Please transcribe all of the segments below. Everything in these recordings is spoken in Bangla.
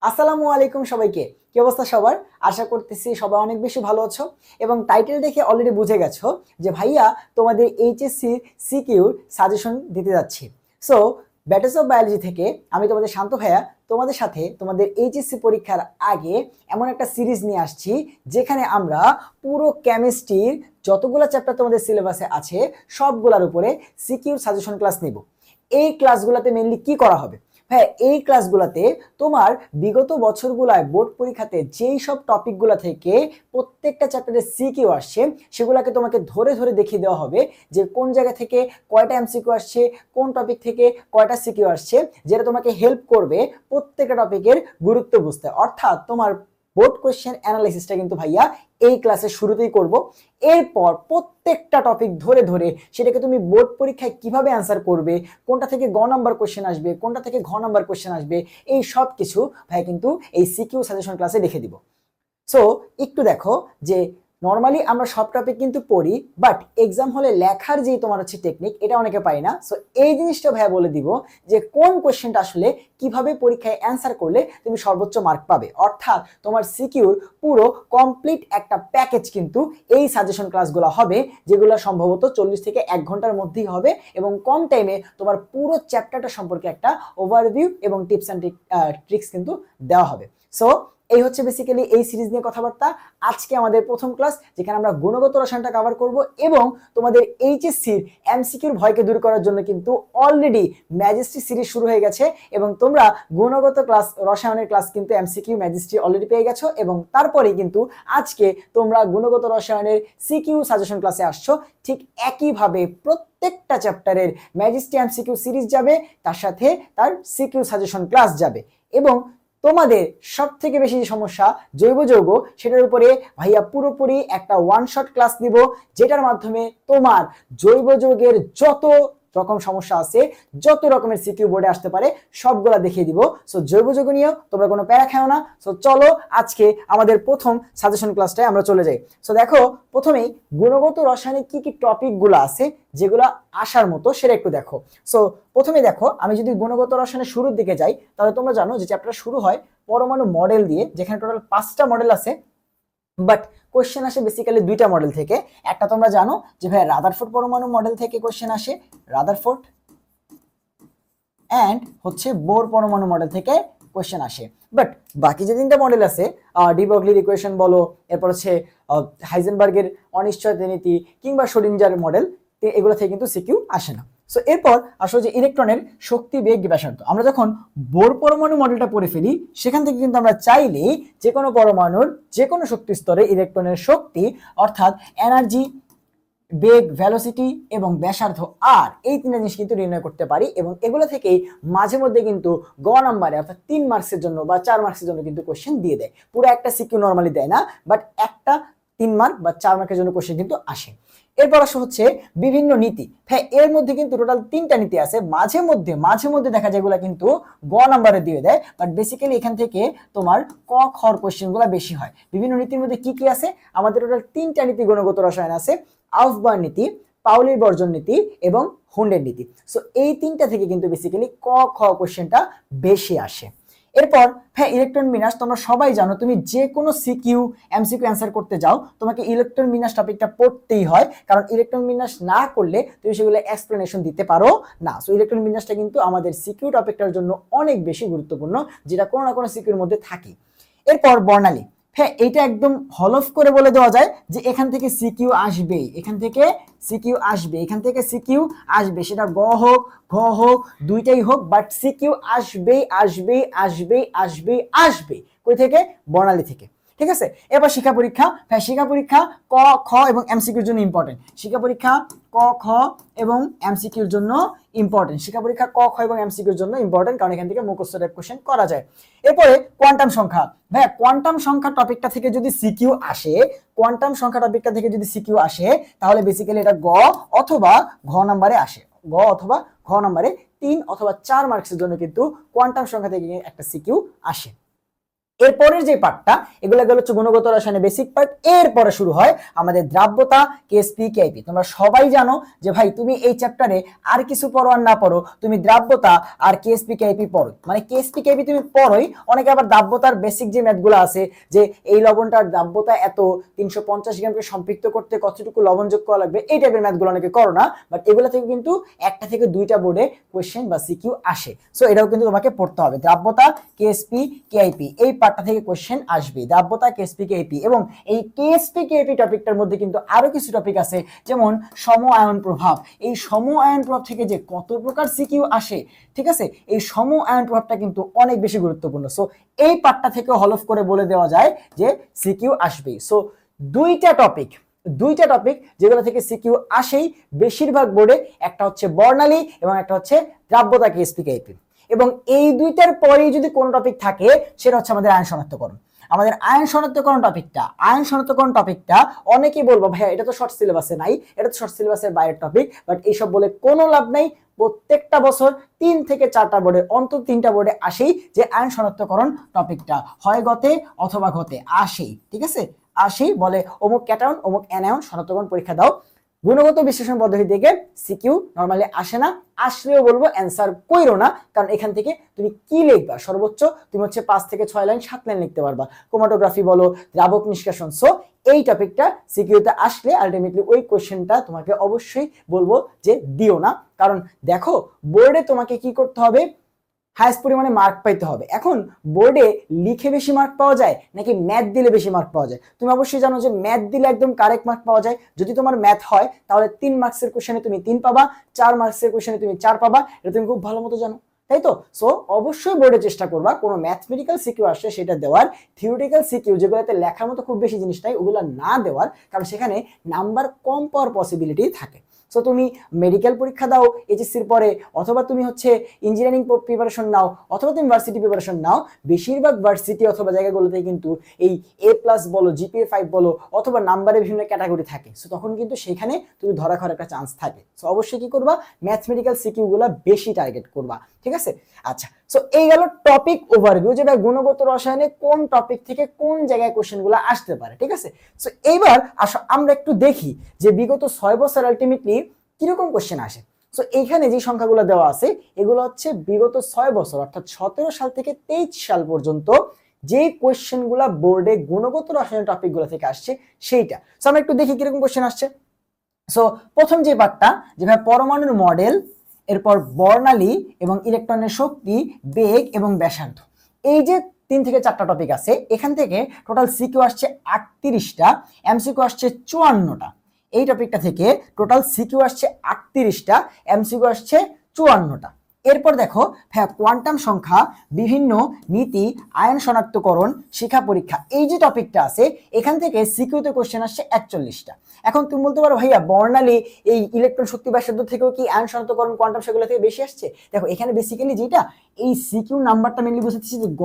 আসসালামু আলাইকুম সবাইকে। কি অবস্থা সবার? আশা করতেছি সবাই অনেক বেশি ভালো আছো এবং টাইটেল দেখে অলরেডি বুঝে গেছো যে ভাইয়া তোমাদের এইচএসসি সিকিউর সাজেশন দিতে যাচ্ছি। সো ব্যাটেলস অফ বায়োলজি থেকে আমি তোমাদের শান্ত ভাইয়া তোমাদের সাথে তোমাদের এইচএসসি পরীক্ষার আগে এমন একটা সিরিজ নিয়ে আসছি যেখানে আমরা পুরো কেমিস্ট্রির যতগুলো চ্যাপ্টার তোমাদের সিলেবাসে আছে সবগুলোর উপরে সিকিউর সাজেশন ক্লাস নিব। এই ক্লাসগুলোতে মেইনলি কি করা হবে? হ্যাঁ, এই ক্লাসগুলোতে তোমার বিগত বছরগুলায় বোর্ড পরীক্ষাতে যেই সব টপিকগুলো থেকে প্রত্যেকটা চ্যাপ্টারে সিকিউ আসছে সেগুলোকে তোমাকে ধরে ধরে দেখিয়ে দেওয়া হবে যে কোন জায়গা থেকে কয়টা এমসিকিউ আসছে, কোন টপিক থেকে কয়টা সিকিউ আসছে, যেটা তোমাকে হেল্প করবে প্রত্যেকটা টপিকের গুরুত্ব বুঝতে। অর্থাৎ তোমার বোর্ড কোয়েশ্চেন অ্যানালাইসিসটা কিন্তু ভাইয়া এই ক্লাসের শুরুতেই করব। এরপর প্রত্যেকটা টপিক ধরে ধরে সেটাকে তুমি বোর্ড পরীক্ষায় কিভাবে অ্যান্সার করবে, কোনটা থেকে গ নাম্বার কোয়েশ্চেন আসবে, কোনটা থেকে ঘ নাম্বার কোয়েশ্চেন আসবে, এই সব কিছু ভাই কিন্তু এই সিকিউ সাজেশন ক্লাসে লিখে দিব। সো একটু দেখো যে নর্মালি আমরা সব টপিক কিন্তু পড়ি, বাট এক্সাম হলে লেখার যে তোমার হচ্ছে টেকনিক এটা অনেকে পাই না। সো এই জিনিসটা ভাইয়া বলে দিব যে কোন কোয়েশ্চেনটা আসলে কিভাবে পরীক্ষায় অ্যান্সার করলে তুমি সর্বোচ্চ মার্ক পাবে। অর্থাৎ তোমার সিকিউর পুরো কমপ্লিট একটা প্যাকেজ কিন্তু এই সাজেশন ক্লাসগুলো হবে, যেগুলো সম্ভবত 40 থেকে 1 ঘন্টার মধ্যেই হবে এবং কম টাইমে তোমার পুরো চ্যাপ্টারটা সম্পর্কে একটা ওভারভিউ এবং টিপস অ্যান্ড ট্রিক্স কিন্তু দেওয়া হবে। সো এই হচ্ছে বেসিক্যালি এই সিরিজ নিয়ে কথাবার্তা। আজকে আমাদের প্রথম ক্লাস যেখানে আমরা গুণগত রসায়নটা কভার করব এবং তোমাদের এইচএসসির এমসিকিউর ভয়কে দূর করার জন্য কিন্তু অলরেডি ম্যাজিস্ট্রি সিরিজ শুরু হয়ে গেছে এবং তোমরা গুণগত ক্লাস রসায়নের ক্লাস কিন্তু এমসিকিউ ম্যাজিস্ট্রি অলরেডি পেয়ে গেছো এবং তারপরেই কিন্তু আজকে তোমরা গুণগত রসায়নের সিকিউ সাজেশন ক্লাসে আসছো। ঠিক একইভাবে প্রত্যেকটা চ্যাপ্টারের ম্যাজিস্ট্রি এমসিকিউ সিরিজ যাবে, তার সাথে তার সিকিউ সাজেশন ক্লাস যাবে এবং তোমাদের সব থেকে বেশি যে সমস্যা জৈব যৌগ সেটার উপরে ভাইয়া পুরোপুরি একটা ওয়ান শট ক্লাস নিব, যেটার মাধ্যমে তোমার জৈব যৌগের যত রকম সমস্যা আছে, যত রকমের সিকিউ বোর্ডে আসতে পারে সবগুলা দেখিয়ে দিব। সো জৈব যৌগ নিয়েও তোমরা কোনো প্যারা খাও না। সো চলো আজকে আমাদের প্রথম সাজেশন ক্লাসটায় আমরা চলে যাই। সো দেখো প্রথমেই গুণগত রসায়নে কি কি টপিকগুলো আছে যেগুলো আসার মতো সেটা একটু দেখো। সো প্রথমে দেখো, আমি যদি গুণগত রসায়নের শুরুর দিকে যাই তাহলে তোমরা জানো যে চ্যাপ্টার শুরু হয় পরমাণু মডেল দিয়ে, যেখানে টোটাল 5টা মডেল আছে, বাট কোশ্চেন আসে বেসিক্যালি 2টা মডেল থেকে। একটা তোমরা জানো যে ভাই রাদারফোর্ড পরমাণু মডেল থেকে কোশ্চেন আসে, রাদারফোর্ড অ্যান্ড হচ্ছে বোর পরমাণু মডেল থেকে কোশ্চেন আসে। বাট বাকি যে 3টা মডেল আছে, ডি ব্রগলির ইকুয়েশন বলো, এরপর হচ্ছে হাইজেনবার্গের অনিশ্চয়তা নীতি কিংবা শোডিঞ্জার মডেল, এগুলো থেকে কিন্তু সিকিউ আসে না। সো এরপর আসলে যে ইলেকট্রনের শক্তি বেগ ব্যাসার্ধ, আমরা যখন বোর পরমাণু মডেলটা পড়ে ফেলি সেখান থেকে কিন্তু আমরা চাইলে যে কোনো পরমাণুর যে কোনো শক্তি স্তরে ইলেকট্রনের শক্তি অর্থাৎ এনার্জি, বেগ, ভেলোসিটি এবং ব্যাসার্ধ আর এই 3টা জিনিস কিন্তু নির্ণয় করতে পারি এবং এগুলো থেকেই মাঝে মধ্যে কিন্তু গ নাম্বারে অর্থাৎ 3 মার্কসের জন্য বা 4 মার্কসের জন্য কিন্তু কোশ্চেন দিয়ে দেয়। পুরো একটা সিকিউ নরমালি দেয় না, বাট একটা 3 মার্ক বা 4 মার্কের জন্য কোশ্চেন কিন্তু আসে। এরপর আসে হচ্ছে বিভিন্ন নীতি। হ্যাঁ, এর মধ্যে কিন্তু টোটাল 3টা নীতি আছে, মাঝে মধ্যে দেখা যায় এগুলো কিন্তু গ নাম্বারে দিয়ে দেয়, বাট বেসিক্যালি এখান থেকে তোমার ক খর কোশ্চেনগুলো বেশি হয়। বিভিন্ন নীতির মধ্যে কি কি আছে? আমাদের টোটাল 3টা নীতি গুণগত রসায়ন আছে, আউফবার নীতি, পাউলির বর্জন নীতি এবং হুন্ডের নীতি। সো এই 3টা থেকে কিন্তু বেসিক্যালি ক খ কোশ্চেনটা বেশি আসে। এরপর হ্যাঁ, ইলেকট্রন বিন্যাস তোমরা সবাই জানো, তুমি যে কোনো সিকিউ এমসিকিউ অ্যান্সার করতে যাও তোমাকে ইলেকট্রন বিন্যাস টপিকটা পড়তেই হয়, কারণ ইলেকট্রন বিন্যাস না করলে তুমি সেগুলো এক্সপ্লেনেশন দিতে পারো না। সো ইলেকট্রন বিন্যাসটা কিন্তু আমাদের সিকিউ টপিকটার জন্য অনেক বেশি গুরুত্বপূর্ণ, যেটা কোনো না কোনো সিকিউর মধ্যে থাকে। এরপর বর্ণালী, হ্যাঁ এইটা একদম হলফ করে বলে দেওয়া যায় যে এখান থেকে সিকিউ আসবেই, এখান থেকে সিকিউ আসবে, এখান থেকে সিকিউ আসবে, সেটা গ হোক ঘ হোক দুইটাই হোক, বাট সিকিউ আসবেই আসবেই আসবেই আসবেই আসবে। কই থেকে? বর্ণালী থেকে। ঠিক আছে, এবার শিক্ষা পরীক্ষা। হ্যাঁ, শিক্ষা পরীক্ষা ক খ এবং এমসিকিউর জন্য ইম্পর্টেন্ট। শিক্ষা পরীক্ষা ক খ এবং এমসিকিউর জন্য ইম্পর্টেন্ট। শিক্ষা পরীক্ষা ক খ এবং এমসিকিউর জন্য ইম্পর্টেন্ট, কারণ এখান থেকে মুখস্থ টাইপ কোশ্চেন করা যায়। এরপরে কোয়ান্টাম সংখ্যা। ভাই কোয়ান্টাম সংখ্যা টপিকটা থেকে যদি সিকিউ আসে, কোয়ান্টাম সংখ্যা টপিকটা থেকে যদি সিকিউ আসে তাহলে বেসিক্যালি এটা গ অথবা ঘ নাম্বারে আসে, গ অথবা ঘ নাম্বারে 3 অথবা 4 মার্কসের জন্য কিন্তু কোয়ান্টাম সংখ্যা থেকে একটা সিকিউ আসে। এরপরের যে পার্টটা, এগুলো হচ্ছে গুণগত রসায়নের বেসিক পার্ট। এরপরে শুরু হয় আমাদের দ্রাব্যতা, কেএসপি, কেআইপি। তোমরা সবাই জানো যে ভাই তুমি এই চ্যাপ্টারে আর কিছু পড়ো আর না পড়ো, তুমি দ্রাব্যতা আর কেএসপি, কেআইপি পড়ো। মানে কেএসপি, কেআইপি তুমি পড়োই, অনেকে আবার দ্রাব্যতার বেসিক যে ম্যাথগুলো আছে, যে এই লবণটার দ্রাব্যতা এত, 350 গ্রামকে সম্পৃক্ত করতে কতটুকু লবণ যোগ করা লাগবে, এই টাইপের ম্যাথগুলো অনেকে করো না। বাট এগুলো থেকে কিন্তু একটা থেকে দুইটা বোর্ডে কোয়েশ্চেন বা সিকিউ আসে। সো এটাও কিন্তু তোমাকে পড়তে হবে। দ্রাব্যতা, কেএসপি, কেআইপি, এই পার্টটা থেকে কোয়েশ্চেন আসবে। দ্রাব্যতা, কেএসপি, কেআইপি। এবং এই কেএসপি, কেআইপি টপিকটার মধ্যে কিন্তু আরো কিছু টপিক আছে, যেমন সম আয়ন প্রভাব। এই সম আয়ন প্রভাব থেকে যে কত প্রকার সিকিউ আসে, ঠিক আছে, এই সম আয়ন প্রভাবটা কিন্তু অনেক বেশি গুরুত্বপূর্ণ। সো এই পার্টটা থেকে হলফ করে বলে দেওয়া যায় যে সিকিউ আসবে। সো দুইটা টপিক যেগুলো থেকে সিকিউ আসেই বেশিরভাগ বোর্ডে, একটা হচ্ছে বর্ণালী এবং একটা হচ্ছে দ্রাব্যতা, কেএসপি, কেআইপি। এবং এই দুইটার পরেই যদি কোনো টপিক থাকে, সেটা হচ্ছে আমাদের আয়ন শনাক্তকরণ। আমাদের আয়ন শনাক্তকরণ টপিকটা অনেকেই বলবো ভাইয়া এটা তো শর্ট সিলেবাসে নাই, এটা তো শর্ট সিলেবাসের বাইরের টপিক। বাট এইসব বলে কোনো লাভ নাই। প্রত্যেকটা বছর 3 থেকে 4টা বোর্ডে, অন্তত 3টা বোর্ডে আসেই যে আয়ন শনাক্তকরণ টপিকটা হয় গতে অথবা ঘতে আসেই, ঠিক আছে, আসেই বলে অমুক ক্যাটায়ন অমুক অ্যানায়ন শনাক্তকরণ পরীক্ষা দাও। গুণগত বিশ্লেষণ পদ্ধতি থেকে সিকিউ নরমালি আসে না, আসলেও বলবো অ্যান্সার কইরো না, কারণ এখান থেকে তুমি কি লিখবা, সর্বোচ্চ তুমি হচ্ছে 5 থেকে 6 লাইন 7 লাইন লিখতে পারবা। ক্রোমাটোগ্রাফি বলো, দ্রাবক নিষ্কাশন। সো এই টপিকটা সিকিউতে আসলে আলটিমেটলি ওই কোশ্চেনটা তোমাকে অবশ্যই বলবো যে দিও না, কারণ দেখো বোর্ডে তোমাকে কি করতে হবে, হাইস্ট পরিমাণে মার্ক পাইতে হবে। এখন বোর্ডে লিখে বেশি মার্ক পাওয়া যায় নাকি ম্যাথ দিলে বেশি মার্ক পাওয়া যায়? তুমি অবশ্যই জানো যে ম্যাথ দিলে একদম কারেক্ট মার্ক পাওয়া যায়। যদি তোমার ম্যাথ হয় তাহলে 3 মার্কসের কোশ্চেনে তুমি 3 পাবা, 4 মার্কসের কোশ্চেনে তুমি 4 পাবা, এটা তুমি খুব ভালো মতো জানো, তাই তো? সো অবশ্যই বোর্ডে চেষ্টা করবা কোনো ম্যাথমেটিক্যাল সিকিউ আসছে সেটা দেওয়ার, থিওরিটিক্যাল সিকিউ যেগুলোতে লেখার মতো খুব বেশি জিনিস নাই ওগুলো না দেওয়ার, কারণ সেখানে নাম্বার কম পাওয়ার পসিবিলিটি থাকে। সো তুমি মেডিকেল পরীক্ষা দাও এইচএসসির পরে, অথবা তুমি হচ্ছে ইঞ্জিনিয়ারিং প্রিপারেশন নাও, অথবা তুমি ভার্সিটি প্রিপারেশন নাও, বেশিরভাগ ভার্সিটি অথবা জায়গাগুলোতে কিন্তু এই A+ বলো, GPA 5 বলো, অথবা নাম্বারে বিভিন্ন ক্যাটাগরি থাকে। সো তখন কিন্তু সেখানে তুমি ধরা খাওয়ার একটা চান্স থাকে। সো অবশ্যই কি করবা, ম্যাথমেটিক্যাল সিকিউগুলো বেশি টার্গেট করবা, ঠিক আছে? আচ্ছা, সো এই গেল টপিক ওভারভিউ, যেটা গুণগত রসায়নে কোন টপিক থেকে কোন জায়গায় কোশ্চেনগুলো আসতে পারে, ঠিক আছে? সো এইবার আমরা একটু দেখি যে বিগত 6 বছর আলটিমেটলি কিরকম কোশ্চেন আসে। সো এইখানে যে সংখ্যাগুলো দেওয়া আছে এগুলো হচ্ছে বিগত 6 বছর, অর্থাৎ 17 সাল থেকে 23 সাল পর্যন্ত যে কোশ্চেনগুলো বোর্ডে গুণগত রসায়ন টপিকগুলো থেকে আসছে সেইটা। সো আমরা একটু দেখি কিরকম কোশ্চেন আসছে। সো প্রথম যে পার্টটা, যেভাবে পরমাণুর মডেল, এরপর বর্ণালী এবং ইলেকট্রনের শক্তি, বেগ এবং ব্যাসার্ধ, এই যে 3 থেকে 4টা টপিক আছে, এখান থেকে টোটাল সিকিউ আসছে 38টা, এমসিকিউ আসছে 54টা। এই টপিকটা থেকে টোটাল সিকিউ আসছে 38টা, এমসিকিউ আসছে 54টা। এরপর দেখো কোয়ান্টাম সংখ্যা, বিভিন্ন নীতি, আয়ন শনাক্তকরণ, শিক্ষা পরীক্ষা, এই যে টপিকটা আছে এখান থেকে সিকিউতে কোশ্চেন আসছে 41টা। এখন তুমি বলতে পারো ভাইয়া বর্ণালী, এই ইলেকট্রন শক্তি ব্যাসার্ধ থেকেও কি আয়ন শনাক্তকরণ, কোয়ান্টাম সেগুলো থেকে বেশি আসছে? দেখো এখানে বেসিক্যালি যেটা এই সিকিউ নাম্বারটা মেনলি বুঝাচ্ছি যে গ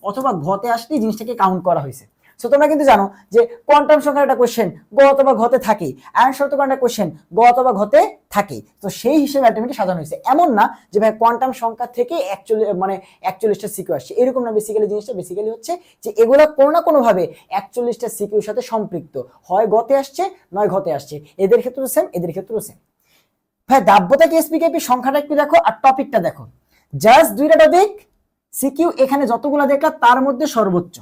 অথবা ঘতে আসলে জিনিসটাকে কাউন্ট করা হয়েছে। সো তোমরা কিন্তু জানো যে কোয়ান্টাম সংখ্যার একটা কোশ্চেন গ অথবা ঘতে থাকে, আয়ন শনাক্তকরণ একটা কোশ্চেন গ অথবা ঘতে থাকে। তো সেই হিসেবে আলটিমেটলি সাজানো হয়েছে। এমন না যে ভাই কোয়ান্টাম সংখ্যা থেকে 41টা সিকিউ আসছে, এরকম না। বেসিক্যালি জিনিসটা বেসিক্যালি হচ্ছে যে এগুলা কোনো না কোনো ভাবে 41টা সিকিউর সাথে সম্পৃক্ত, হয় গতে আসছে নয় ঘতে আসছে। এদের ক্ষেত্রেও সেম, এদের ক্ষেত্রেও সেম। ভাই দ্রাব্যতা, কেএসপি, কেআইপি সংখ্যাটা একটু দেখো আর টপিকটা দেখো, জাস্ট 2টা টপিক। সিকিউ এখানে যতগুলো দেখলা তার মধ্যে সর্বোচ্চ,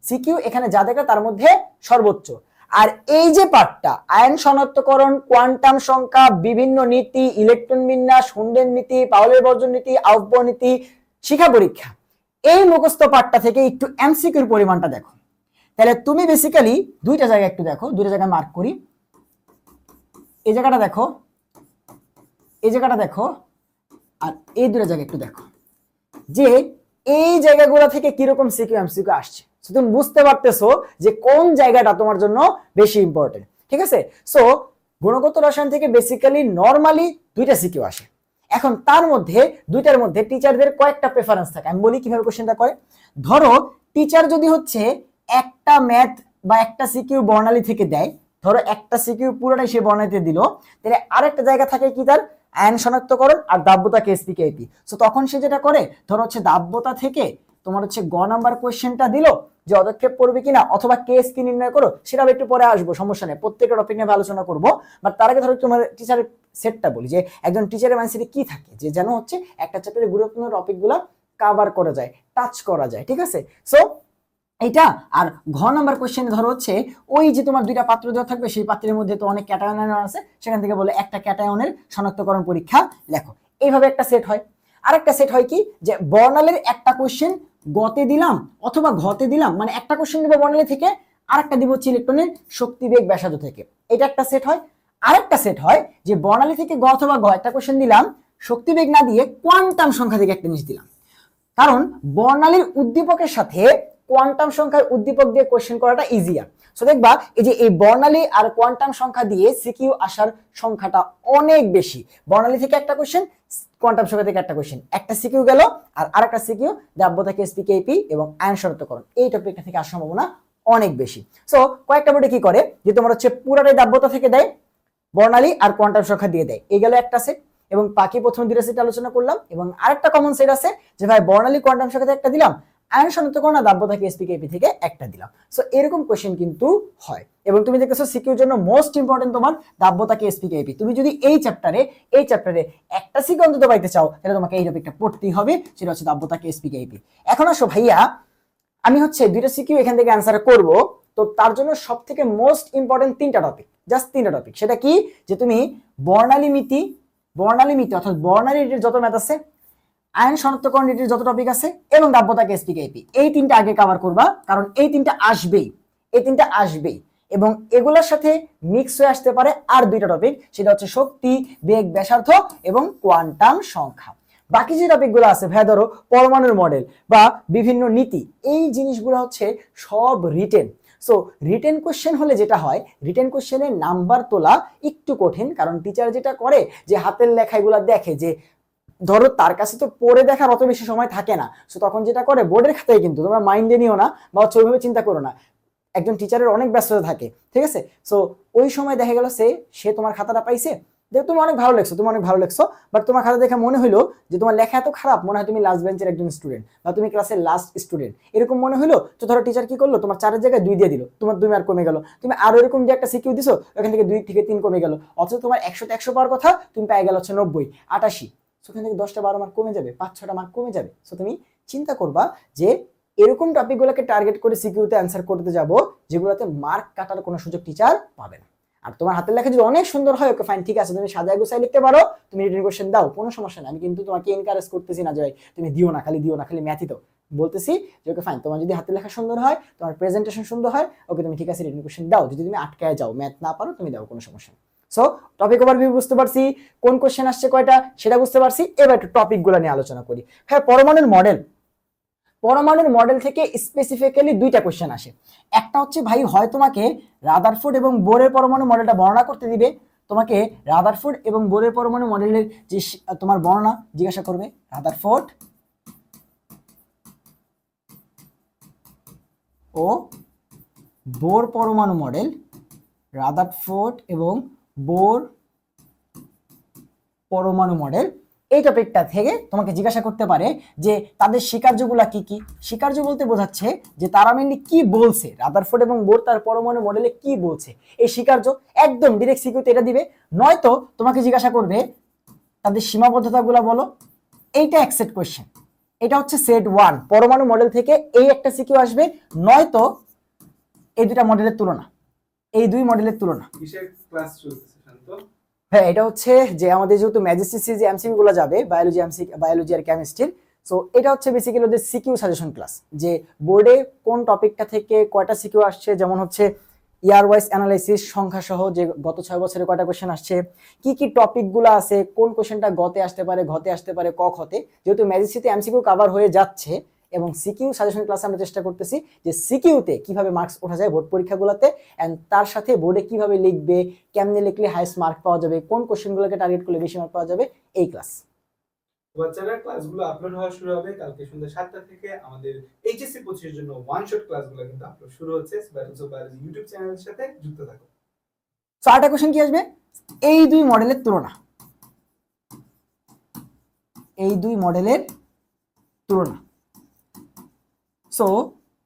সিকিউ এখানে যা দেখলা তার মধ্যে সর্বোচ্চ। আর এই যে পার্টটা, আয়ন শনাক্তকরণ, কোয়ান্টাম সংখ্যা, বিভিন্ন নীতি, ইলেকট্রন বিন্যাস, হুন্ডেন নীতি, পাউলের বর্জন নীতি, আউফবাউ নীতি, শিক্ষা পরীক্ষা, এই মুখস্থ পার্টটা থেকে একটু এমসিকিউর পরিমাণটা দেখো। তাহলে তুমি বেসিক্যালি 2টা জায়গা একটু দেখো, 2টা জায়গায় মার্ক করি। এই জায়গাটা দেখো, এই জায়গাটা দেখো, আর এই 2টা জায়গা একটু দেখো যে এই জায়গাগুলো থেকে কিরকম সিকিউ এমসিকিউ আসছে। তুমি বুঝতে পারতেছো যে কোন জায়গাটা তোমার জন্য বেশি ইম্পর্টেন্ট, ঠিক আছে? সো গুণগত রসায়ন থেকে বেসিক্যালি নরমালি 2টা সিকিউ আসে। এখন তার মধ্যে 2টার মধ্যে টিচারদের কয়েকটা প্রেফারেন্স থাকে। আমি বলি কিভাবে কোশ্চেনটা করে। ধরো টিচার যদি হচ্ছে একটা ম্যাথ বা একটা সিকিউ বর্ণালী থেকে দেয়, ধরো একটা সিকিউ পুরোটাই সে বর্ণালীতে দিল, তাহলে আরেকটা জায়গা থাকে কি তার আয়ন শনাক্তকরণ আর দ্রাব্যতা, কেএসপি, কেআইপি। সো তখন সে যেটা করে, ধরো হচ্ছে দ্রাব্যতা থেকে তোমার হচ্ছে গ নাম্বার কোয়েশ্চেনটা দিল যে অদক্ষেপ করবে কিনা অথবা কেস কি নির্ণয় করো, সেটা একটু পরে আসবো, সমস্যা নেই, প্রত্যেকটা টপিক নিয়ে আলোচনা করবো। বাট তার আগে ধরো তোমার টিচারের সেটটা বলি যে একজন টিচারের মাইন্ডসেটে কি থাকে, যে যেন হচ্ছে একটা চ্যাপ্টারের গুরুত্বপূর্ণ টপিকগুলো কাভার করা যায়, টাচ করা যায়, ঠিক আছে। সো এইটা। আর ঘ নাম্বার কোয়েশ্চেনে ধরো হচ্ছে ওই যে তোমার দুইটা পাত্র দেওয়া থাকবে, সেই পাত্রের মধ্যে তো অনেক ক্যাটায়ন আছে, সেখান থেকে বলে একটা ক্যাটায়নের শনাক্তকরণ পরীক্ষা লেখো। এইভাবে একটা সেট হয়। আর একটা সেট হয় কি, যে বর্ণালীর একটা কোয়েশ্চেন গতে দিলাম অথবা ঘতে দিলাম, মানে একটা কোয়েশ্চেন দিব বর্ণালী থেকে, আর একটা দিব হচ্ছে ইলেকট্রনের শক্তিবেগ ব্যাসার্ধ থেকে, এটা একটা সেট হয়। আর একটা সেট হয় যে বর্ণালী থেকে গ অথবা ঘ একটা কোয়েশ্চেন দিলাম, শক্তিবেগ না দিয়ে কোয়ান্টাম সংখ্যা থেকে একটা জিনিস দিলাম। কারণ বর্ণালীর উদ্দীপকের সাথে কোয়ান্টাম সংখ্যার উদ্দীপক দিয়ে কোশ্চেন করাটা ইজিয়ার। সো দেখবা এই যে এই বর্ণালী আর কোয়ান্টাম সংখ্যা দিয়ে সিকিউ আসার সংখ্যাটা অনেক বেশি। বর্ণালী থেকে একটা কোশ্চেন, কোয়ান্টাম সংখ্যা থেকে একটা কোশ্চেন, একটা সিকিউ গেল, আর আরেকটা সিকিউ দাব্যতা কেএসপি এবং আয়ন শর্তকরণ, এই টপিকটা থেকে আসার সম্ভাবনা অনেক বেশি। সো কয়েকটা বোর্ডে কি করে, যে তোমার হচ্ছে পুরাটাই দাব্যতা থেকে দেয়, বর্ণালী আর কোয়ান্টাম সংখ্যা দিয়ে দেয়, এই গেল একটা সেট। এবং বাকি প্রথম দুটো সেট আলোচনা করলাম। এবং আরেকটা কমন সেট আছে যে ভাই বর্ণালী কোয়ান্টাম সংখ্যা থেকে একটা দিলাম, আয়ন শনাক্তকরণ আর দাব্যতা কেএসপি থেকে একটা দিলাম। সো এরকম কোশ্চেন কিন্তু হয়। এবং তুমি দেখতেছো সিকিউর জন্য মোস্ট ইম্পর্টেন্ট তোমার দাব্যতা কেএসপি। তুমি যদি এই চ্যাপ্টারে একটা সিকিউ অন্তত পাইতে চাও, তাহলে তোমাকে এই টপিকটা পড়তেই হবে, সেটা হচ্ছে দাব্যতা কেএসপি। এখন আসো ভাইয়া, আমি হচ্ছে দুইটা সিকিউ এখান থেকে অ্যান্সার করব, তো তার জন্য সব থেকে মোস্ট ইম্পর্টেন্ট তিনটা টপিক, জাস্ট তিনটা টপিক। সেটা কি, যে তুমি বর্ণালী মিতি অর্থাৎ বর্ণালী রিলেটেড যত ম্যাথ আছে, আয়ন শনাক্তকরণ রিলেটেড যত টপিক আছে, এবং দাব্যতা কেএসপি, এই তিনটা আগে কভার করবা, কারণ এই তিনটা আসবেই। এবং এগুলোর সাথে মিক্স হয়ে আসতে পারে আর দুইটা টপিক, সেটা হচ্ছে শক্তি, বেগ, ব্যাসার্ধ এবং কোয়ান্টাম সংখ্যা। বাকি যে টপিকগুলো আছে ভাইয়া, ধরো পরমাণুর মডেল বা বিভিন্ন নীতি, এই জিনিসগুলো হচ্ছে সব রিটেন। সো রিটেন কোশ্চেন হলে যেটা হয়, রিটেন কোশ্চেনের নাম্বার তোলা একটু কঠিন, কারণ টিচার যেটা করে যে হাতের লেখা এগুলো দেখে, যে ধরো তার কাছে তো পড়ে দেখার অত বেশি সময় থাকে না। সো তখন যেটা করে বোর্ডের খাতায়, কিন্তু তোমরা মাইন্ডে নিও না বা ওইভাবে চিন্তা করো না, একজন টিচারের অনেক ব্যস্ততা থাকে, ঠিক আছে। সো ওই সময় দেখা গেল সে তোমার খাতাটা পাইছে, দেখো তুমি অনেক ভালো লেখছো, বাট তোমার খাতা দেখে মনে হলো যে তোমার লেখা এত খারাপ, মনে হয় তুমি লাস্ট বেঞ্চের একজন স্টুডেন্ট বা তুমি ক্লাসের লাস্ট স্টুডেন্ট, এরকম মনে হলো। তো ধরো টিচার কি করলো, তোমার 4-এর জায়গায় 2 দিয়ে দিল, তোমার 2 মার্ক কমে গেল। তুমি আরো এরকম যে একটা সিকিউ দিছো, ওখান থেকে 2 থেকে 3 কমে গেল, অথচ তোমার 100-তে 100 পাওয়ার কথা, তুমি পেয়ে গেল হচ্ছে 90, 88। সেখান থেকে 10-12 মার্ক কমে যাবে, 5-6টা মার্ক কমে যাবে। সো তুমি চিন্তা করবা যে এরকম টপিকগুলোকে টার্গেট করে সিকিউতে অ্যান্সার করতে যাব, যেগুলোতে মার্ক কাটার কোনো সুযোগ টিচার পাবে না। আর তোমার হাতের লেখা যদি অনেক সুন্দর হয়, ওকে ফাইন, ঠিক আছে, তুমি সাজায় গুছায় লিখতে পারো, তুমি রিটেন কোশ্চেন দাও, কোনো সমস্যা নেই। আমি কিন্তু তোমাকে এনকারেজ করতেছি না যে ভাই তুমি দিও না, খালি ম্যাথই তো বলতেছি যে ওকে ফাইন, তোমার যদি হাতের লেখা সুন্দর হয়, তোমার প্রেজেন্টেশন সুন্দর হয়, ওকে তুমি ঠিক আছে রিটেন কোশ্চেন দাও। যদি তুমি আটকায় যাও, ম্যাথ না পারো, তুমি দাও, কোনো সমস্যা নেই। সো টপিক ওভারভিউ বুঝতে পারছি, কোন কোশ্চেন আসছে কয়টা সেটা বুঝতে পারছি। এবার একটু টপিকগুলো নিয়ে আলোচনা করি। হ্যাঁ, পরমাণুর মডেল থেকে স্পেসিফিক্যালি দুইটা কোশ্চেন আসে। একটা হচ্ছে ভাই, হয় তোমাকে রাদারফোর্ড এবং বোরের পরমাণু মডেলটা বর্ণনা করতে দিবে, তোমাকে রাদারফোর্ড এবং বোরের পরমাণু মডেলের যে তোমার বর্ণনা জিজ্ঞাসা করবে, রাদারফোর্ড ও বোর পরমাণু মডেল, রাদারফোর্ড এবং বোর পরমাণু মডেল, এই টপিকটা থেকে তোমাকে জিজ্ঞাসা করতে পারে যে তাদের স্বীকার্যগুলা কি কি। স্বীকার্য বলতে বোঝাচ্ছে যে তারা মেনলি কি বলছে, রাদারফোর্ড এবং বোর তার পরমাণু মডেলে কি বলছে, এই স্বীকার্য একদম ডিরেক্ট সিকিউতে এটা দিবে। নয়তো তোমাকে জিজ্ঞাসা করবে তাদের সীমাবদ্ধতাগুলো বলো, এইটা অ্যাকসেপ্ট কোয়েশ্চেন। এটা হচ্ছে সেট 1, পরমাণু মডেল থেকে এই একটা সিকিউ আসবে, নয়তো এই দুই মডেলের তুলনা। কিসের ক্লাস চলতেছে শান্ত? হ্যাঁ, এটা হচ্ছে যে আমাদের যেহেতু ম্যাজিস্ট্রি যে এমসিকিউ গুলো যাবে, বায়োলজি আর কেমিস্ট্রির, সো এটা হচ্ছে বেসিক্যালি ওদের সিকিউ সাজেশন ক্লাস, যে বোর্ডে কোন টপিকটা থেকে কয়টা সিকিউ আসছে, যেমন হচ্ছে ইয়ার ওয়াইজ অ্যানালাইসিস সংখ্যা সহ, যে গত 6 বছরে কয়টা কোশ্চেন আসছে, কি কি টপিকগুলো আছে, কোন কোশ্চেনটা গতে আসতে পারে, ঘতে আসতে পারে, ক খতে। যেহেতু ম্যাজিস্ট্রিতে এমসিকিউ কভার হয়ে যাচ্ছে, এবং সিকিউ সাজেশন ক্লাসে আমরা চেষ্টা করতেছি যে সিকিউতে কিভাবে মার্কস ওঠা যায় বোর্ড পরীক্ষাগুলোতে, এন্ড তার সাথে বোর্ডে কিভাবে লিখবে, কেমনে লিখলে হাইস্ট মার্ক পাওয়া যাবে, কোন কোশ্চেনগুলোকে টার্গেট করলে বেশি মার্ক পাওয়া যাবে, এই ক্লাস। বাচ্চারা ক্লাসগুলো আপলোড হওয়া শুরু হবে কালকে সন্ধ্যা 7টা থেকে। আমাদের এইচএসসি 25 এর জন্য ওয়ান শট ক্লাসগুলো কিন্তু আপলোড শুরু হচ্ছে। ব্যাটলস অফ বায়োলজি ইউটিউব চ্যানেলের সাথে যুক্ত থাকো। সো আরেকটা কোশ্চেন কি আসবে, এই দুই মডেলের তুলনা। সো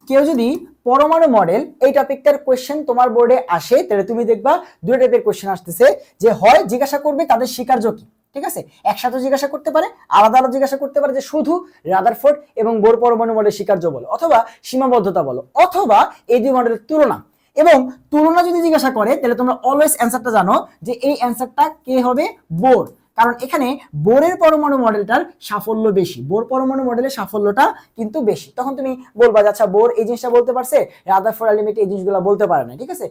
কেউ যদি পরমাণু মডেল এই টপিকটার কোয়েশ্চেন তোমার বোর্ডে আসে, তাহলে তুমি দেখবা দুই টাইপের কোয়েশ্চেন আসতেছে, যে হয় জিজ্ঞাসা করবে তাদের স্বীকার্য কি, ঠিক আছে, একসাথে জিজ্ঞাসা করতে পারে, আলাদা আলাদা জিজ্ঞাসা করতে পারে যে শুধু রাদারফোর্ড এবং বোর পরমাণু মডেল স্বীকার্য বলো, অথবা সীমাবদ্ধতা বলো, অথবা এই দুই মডেলের তুলনা। এবং তুলনা যদি জিজ্ঞাসা করে তাহলে তোমরা অলওয়েজ অ্যান্সারটা জানো যে এই অ্যান্সারটা কে হবে, বোর। কারণ এখানে বোরের পরমাণু মডেলটার সাফল্য বেশি, বোর পরমাণু মডেলের সাফল্যটা কিন্তু বেশি। তখন তুমি বলবা যে আচ্ছা বোর এই জিনিসটা বলতে পারছে, রাদারফোর্ড আলটিমেটলি এই জিনিসগুলো বলতে পারে না, ঠিক আছে,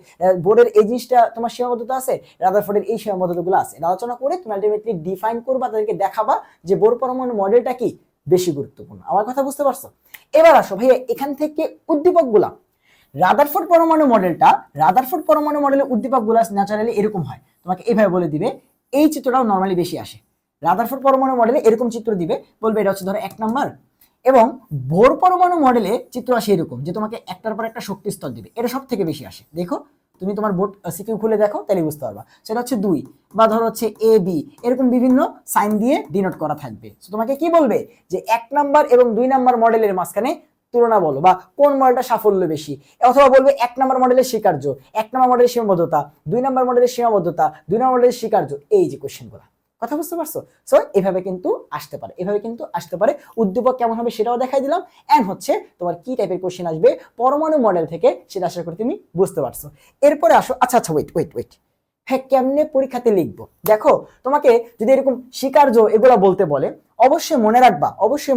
বোরের এই জিনিসটা তোমার সীমাবদ্ধতা আছে, রাদারফোর্ডের এই সীমাবদ্ধতাগুলো আছে। আলোচনা করে তুমি আলটিমেটলি ডিফাইন করবা, তাদেরকে দেখাবা যে বোর পরমাণু মডেলটা কি বেশি গুরুত্বপূর্ণ। আমার কথা বুঝতে পারছো? এবার আসো ভাইয়া এখান থেকে উদ্দীপকগুলা। রাদারফোর্ড পরমাণু মডেলের উদ্দীপকগুলো ন্যাচারালি এরকম হয়, তোমাকে এইভাবে বলে দিবে, এই চিত্রটাও নরমালি বেশি আসে। রাদারফোর্ড পরমাণু মডেলে এরকম চিত্র দিবে, বলবে এটা হচ্ছে ধরো 1 নাম্বার। এবং বোর পরমাণু মডেলে চিত্র আসে এরকম, যে তোমাকে একটার পর একটা শক্তি স্তর দিবে, এটা সব থেকে বেশি আসে। দেখো তুমি তোমার বোর্ড সিকিউ খুলে দেখো, তাহলে বুঝতে পারবা। সেটা হচ্ছে 2, বা ধরো হচ্ছে এ বি, এরকম বিভিন্ন সাইন দিয়ে ডিনোট করা থাকবে। তোমাকে কি বলবে যে 1 নাম্বার এবং 2 নাম্বার মডেলের মাঝখানে তুলনা বলো, বা কোন মডেলটা সাফল্য বেশি, অথবা বলবে 1 নাম্বার মডেলের স্বীকার্য, 1 নাম্বার মডেলের সীমাবদ্ধতা, 2 নাম্বার মডেলের সীমাবদ্ধতা, 2 নাম্বার মডেলের স্বীকার্য, এই যে কোশ্চেনগুলো। কথা বুঝতে পারছো? সো এভাবে কিন্তু আসতে পারে, উদ্দীপক কেমন হবে সেটাও দেখাই দিলাম। এন্ড হচ্ছে তোমার কি টাইপের কোশ্চেন আসবে পরমাণু মডেল থেকে সেটা আশা করি তুমি বুঝতে পারছো। এরপরে আসো, আচ্ছা ওয়েট, হ্যাঁ কেমনে পরীক্ষাতে লিখবো। দেখো তোমাকে যদি এরকম স্বীকার্য এগুলা বলতে বলে, অবশ্যই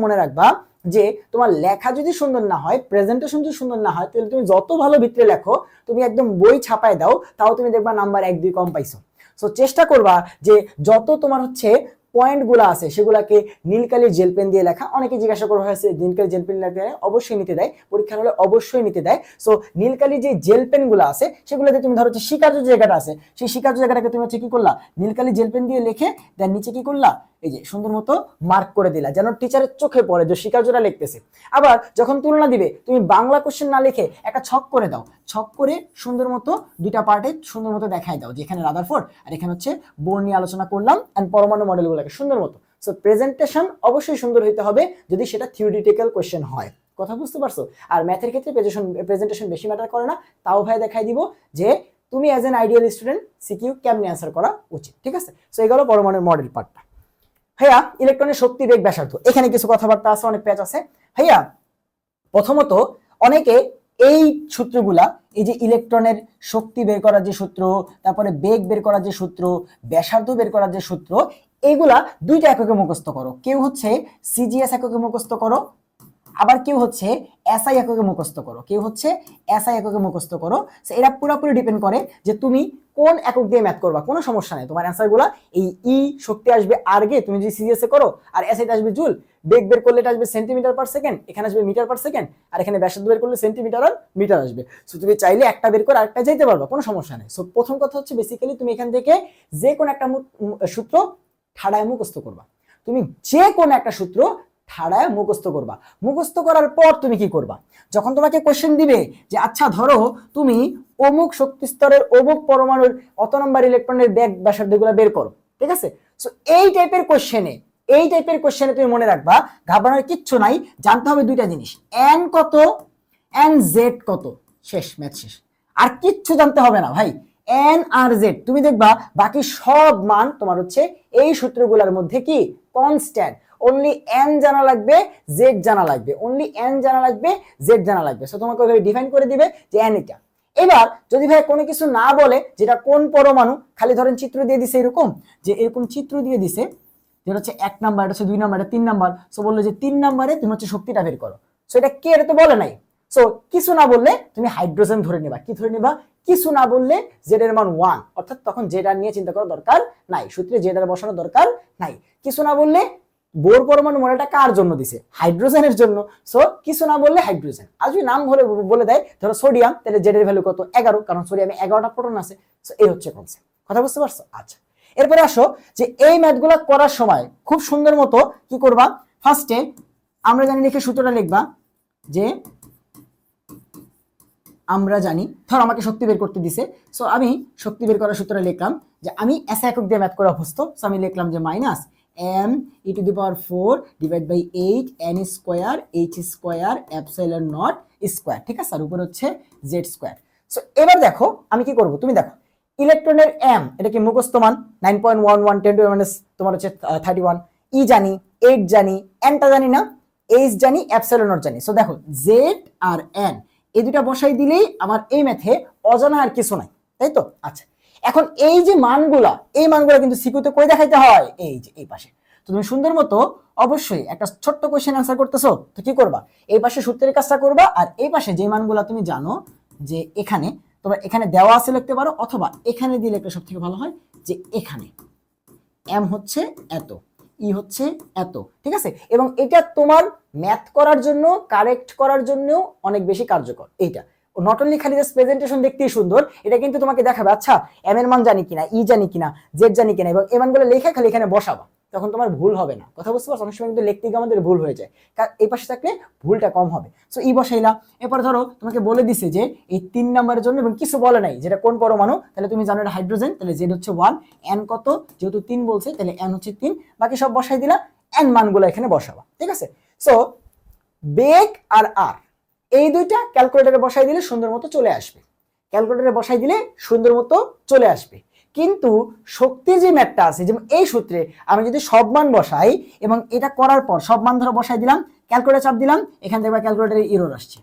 মনে রাখবা যে তোমার লেখা যদি সুন্দর না হয়, প্রেজেন্টেশন যদি সুন্দর না হয়, তাহলে তুমি যত ভালো ভিতরে লেখো, তুমি একদম বই ছাপায় দাও, তাও তুমি দেখবা নাম্বার 1-2 কম পাইছো। সো চেষ্টা করবা যে যত তোমার হচ্ছে পয়েন্ট গুলা আছে সেগুলাকে নীলকালির জেল পেন দিয়ে লেখা। অনেকে জিজ্ঞাসা করা হয়েছে নীলকালির জেল পেন লেখা অবশ্যই নিতে দেয়, পরীক্ষার হলে অবশ্যই নিতে দেয়। সো নীলকালির যে জেল পেন গুলো আছে সেগুলোতে তুমি ধরো হচ্ছে স্বীকার্য জায়গাটা আছে, সেই স্বীকার্য জায়গাটাকে তুমি হচ্ছে কি করলা, নীলকালি জেল পেন দিয়ে লিখে দেন নিচে কি করলা, এই যে সুন্দর মতো মার্ক করে দিলা, যেন টিচারের চোখে পড়ে যে স্বীকার্যটা লিখতেছে। আবার যখন তুলনা দিবে, তুমি বাংলা কোশ্চেন না লিখে একটা ছক করে দাও, ছক করে সুন্দর মতো দুইটা পার্টে সুন্দর মতো দেখাই দাও যে এখানে রাদারফোর্ড আর এখানে হচ্ছে বোর নিয়ে আলোচনা করলাম এন্ড পরমাণু মডেলগুলোকে সুন্দর মতো। সো প্রেজেন্টেশন অবশ্যই সুন্দর হইতে হবে যদি সেটা থিওরিটিক্যাল কোশ্চেন হয়। কথা বুঝতে পারছো? আর ম্যাথের ক্ষেত্রে প্রেজেন্টেশন বেশি ম্যাটার করে না, তাও ভাই দেখাই দিব যে তুমি as an ideal student CQ কেমনে অ্যান্সার করা উচিত, ঠিক আছে? সো এগুলো পরমাণুর মডেল পার্টটা। ভাইয়া ইলেকট্রনের শক্তি, বেগ, ব্যাসার্ধ, এখানে কিছু কথাবার্তা আছে, অনেক পেজ আছে। ভাইয়া প্রথমত অনেকে এই সূত্রগুলা, এই যে ইলেকট্রনের শক্তি বের করার যে সূত্র, তারপরে বেগ বের করার যে সূত্র, ব্যাসার্ধ বের করার যে সূত্র, এগুলা দুইটা এককে মুখস্থ করো। কেউ হচ্ছে সিজিএস এককে মুখস্থ করো, আবার কেউ হচ্ছে এসআই এককে মুখস্থ করো। এরা পুরোপুরি ডিপেন্ড করে যে তুমি কোন একক দিয়ে ম্যাথ করবা। কোনো সমস্যা নেই, তোমার অ্যান্সার গুলা এই শক্তি আসবে আরগে তুমি যদি সিজিএস করো, আর এসআইতে আসবে জুল, বেগ বের করলে এটা আসবে সেন্টিমিটার পার সেকেন্ড, এখানে আসবে মিটার পার সেকেন্ড, আর এখানে ব্যাসার্ধ বের করলে সেন্টিমিটার আর মিটার আসবে। সো তুমি চাইলে একটা বের করে আরেকটা যাইতে পারবা, কোনো সমস্যা নেই। সো প্রথম কথা হচ্ছে বেসিক্যালি তুমি এখান থেকে যে কোনো একটা সূত্র ঠাড়ায় মুখস্থ করবা। তুমি যে কোনো একটা সূত্র ঠাড়ায় মুখস্থ করবা। মুখস্থ করার পর তুমি কি করবা, যখন তোমাকে কোশ্চেন দিবে যে আচ্ছা ধরো তুমি অমুক শক্তি স্তরের অমুক পরমাণুর অত নম্বর ইলেকট্রনের বেগ ব্যাসার্ধগুলো বের করো, ঠিক আছে? সো এই টাইপের কোশ্চেনে তুমি মনে রাখবা, ঘাবড়ানোর কিচ্ছু নাই, জানতে হবে দুইটা জিনিস, এন কত, এন জেড কত, শেষ, ম্যাথ শেষ। আর কিচ্ছু জানতে হবে না ভাই, এন আর জেড। তুমি দেখবা বাকি সব মান তোমার হচ্ছে এই সূত্রগুলোর মধ্যে কি কনস্ট্যান্ট। অনলি এন জানা লাগবে, জেড জানা লাগবে, সো তোমাকে ওইভাবে ডিফাইন করে দিবে যে এন এটা। এবার যদি ভাই কোনো কিছু না বলে যেটা কোন পরমাণু, খালি ধরেন চিত্র দিয়ে দিছে এরকম, যে এরকম চিত্র দিয়ে দিছে যেটা হচ্ছে 1 নাম্বার, এটা হচ্ছে 2 নাম্বার, এটা 3 নাম্বার। সো বললো যে 3 নাম্বারে তুমি হচ্ছে শক্তিটা বের করো। সো এটা কে, এটা তো বলে নাই। সো কিছু না বললে তুমি হাইড্রোজেন ধরে নিবা। কি ধরে নিবা? কিছু না বললে জেড এর মান 1, অর্থাৎ তখন জেড আর নিয়ে চিন্তা করার দরকার নাই, সূত্রে জেড আর বসানোর দরকার নাই। কিছু না বললে বোর পরমাণু মডেলটা কার জন্য দিছে? হাইড্রোজেনের জন্য। সো কিছু না বললে হাইড্রোজেন। আর যদি নাম বলে দেয় ধরো সোডিয়াম, তাহলে জেড এর ভ্যালু কত? 11, কারণ সোডিয়ামে 11টা প্রোটন আছে। সো এই হচ্ছে কনসেপ্ট। কথা বুঝতে পারছো? আচ্ছা, এরপরে আসো যে এই ম্যাথগুলো করার সময় খুব সুন্দর মতো কি করবা, ফার্স্টে আমরা জানি লিখে সূত্রটা লিখবা যে আমরা জানি, ধর আমাকে শক্তি বের করতে দিছে, সো আমি শক্তি বের করার সূত্রটা লিখলাম যে আমি এসআই একক দিয়ে ম্যাথ করে অভ্যস্ত। সো আমি লিখলাম যে minus m e to the power 4 divided by 8 n square h square epsilon not square, ঠিক আছে, আর উপরে হচ্ছে z স্কয়ার। সো এবার দেখো আমি কি করব, তুমি দেখো ইলেকট্রনের m এটা কি মুখস্থ মান 9.11 10 to the minus তোমার হচ্ছে 31, e জানি, 8 জানি, n টা জানি না, h জানি, এপসাইলন নট জানি। সো দেখো z আর n এই দুটা বসাই দিলেই আমার এই ম্যাথে অজানা আর কিছু নাই, তাই তো? আচ্ছা, এখন এই যে মানগুলা, এই মানগুলা কিন্তু সিকিউতে কই দেখাইতে হয়, এই যে এই পাশে। তো তুমি সুন্দর মতো অবশ্যই একটা ছোট্ট কোশ্চেন অ্যান্সার করতেছো, তো কি করবা, এই পাশে সূত্রের কাজটা করবা, আর এই পাশে যে মানগুলা তুমি জানো যে এখানে তোমরা এখানে দেওয়া আছে লিখতে পারো, অথবা এখানে দিলে একটা সব থেকে ভালো হয় যে এখানে m হচ্ছে এত, ই হচ্ছে এত, ঠিক আছে। এবং এটা তোমার ম্যাথ করার জন্য, কারেক্ট করার জন্য অনেক বেশি কার্যকর। এইটা নট অনলি খালি জাস্ট প্রেজেন্টেশন দেখতেই সুন্দর, এটা কিন্তু তোমাকে দেখাবে আচ্ছা এম এর মান জানি কিনা, ই জানি কিনা, জেড জানি কিনা, এবং এই মানগুলো লেখা খালি এখানে বসাবা, তখন তোমার ভুল হবে না। কথা বুঝতে পারছো? অনেক সময় কিন্তু লিখতে গিয়ে আমাদের ভুল হয়ে যায়, কারণ এই পাশে থাকলে ভুলটা কম হবে। সো ই বসাইলা, এরপর ধরো তোমাকে বলে দিছে যে এই 3 নাম্বারের জন্য, এবং কিছু বলে নাই যেটা কোন পরমাণু, তাহলে তুমি জানো এটা হাইড্রোজেন, তাহলে জেড হচ্ছে 1, এন কত, যেহেতু 3 বলছে তাহলে এন হচ্ছে 3, বাকি সব বসাই দিলা, এন মানগুলো এখানে বসাবা, ঠিক আছে। সো বেগ আর আর এই দুইটা ক্যালকুলেটরে বসাই দিলে সুন্দর মতো চলে আসবে, ক্যালকুলেটরে বসাই দিলে সুন্দর মতো চলে আসবে। কিন্তু শক্তির যে ম্যাথটা আছে, যেমন এই সূত্রে আমি যদি সব মান বসাই এবং এটা করার পর সব মান ধরো বসাই দিলাম, ক্যালকুলেটর চাপ দিলাম, এখান থেকে ক্যালকুলেটরে ইরর আসছে,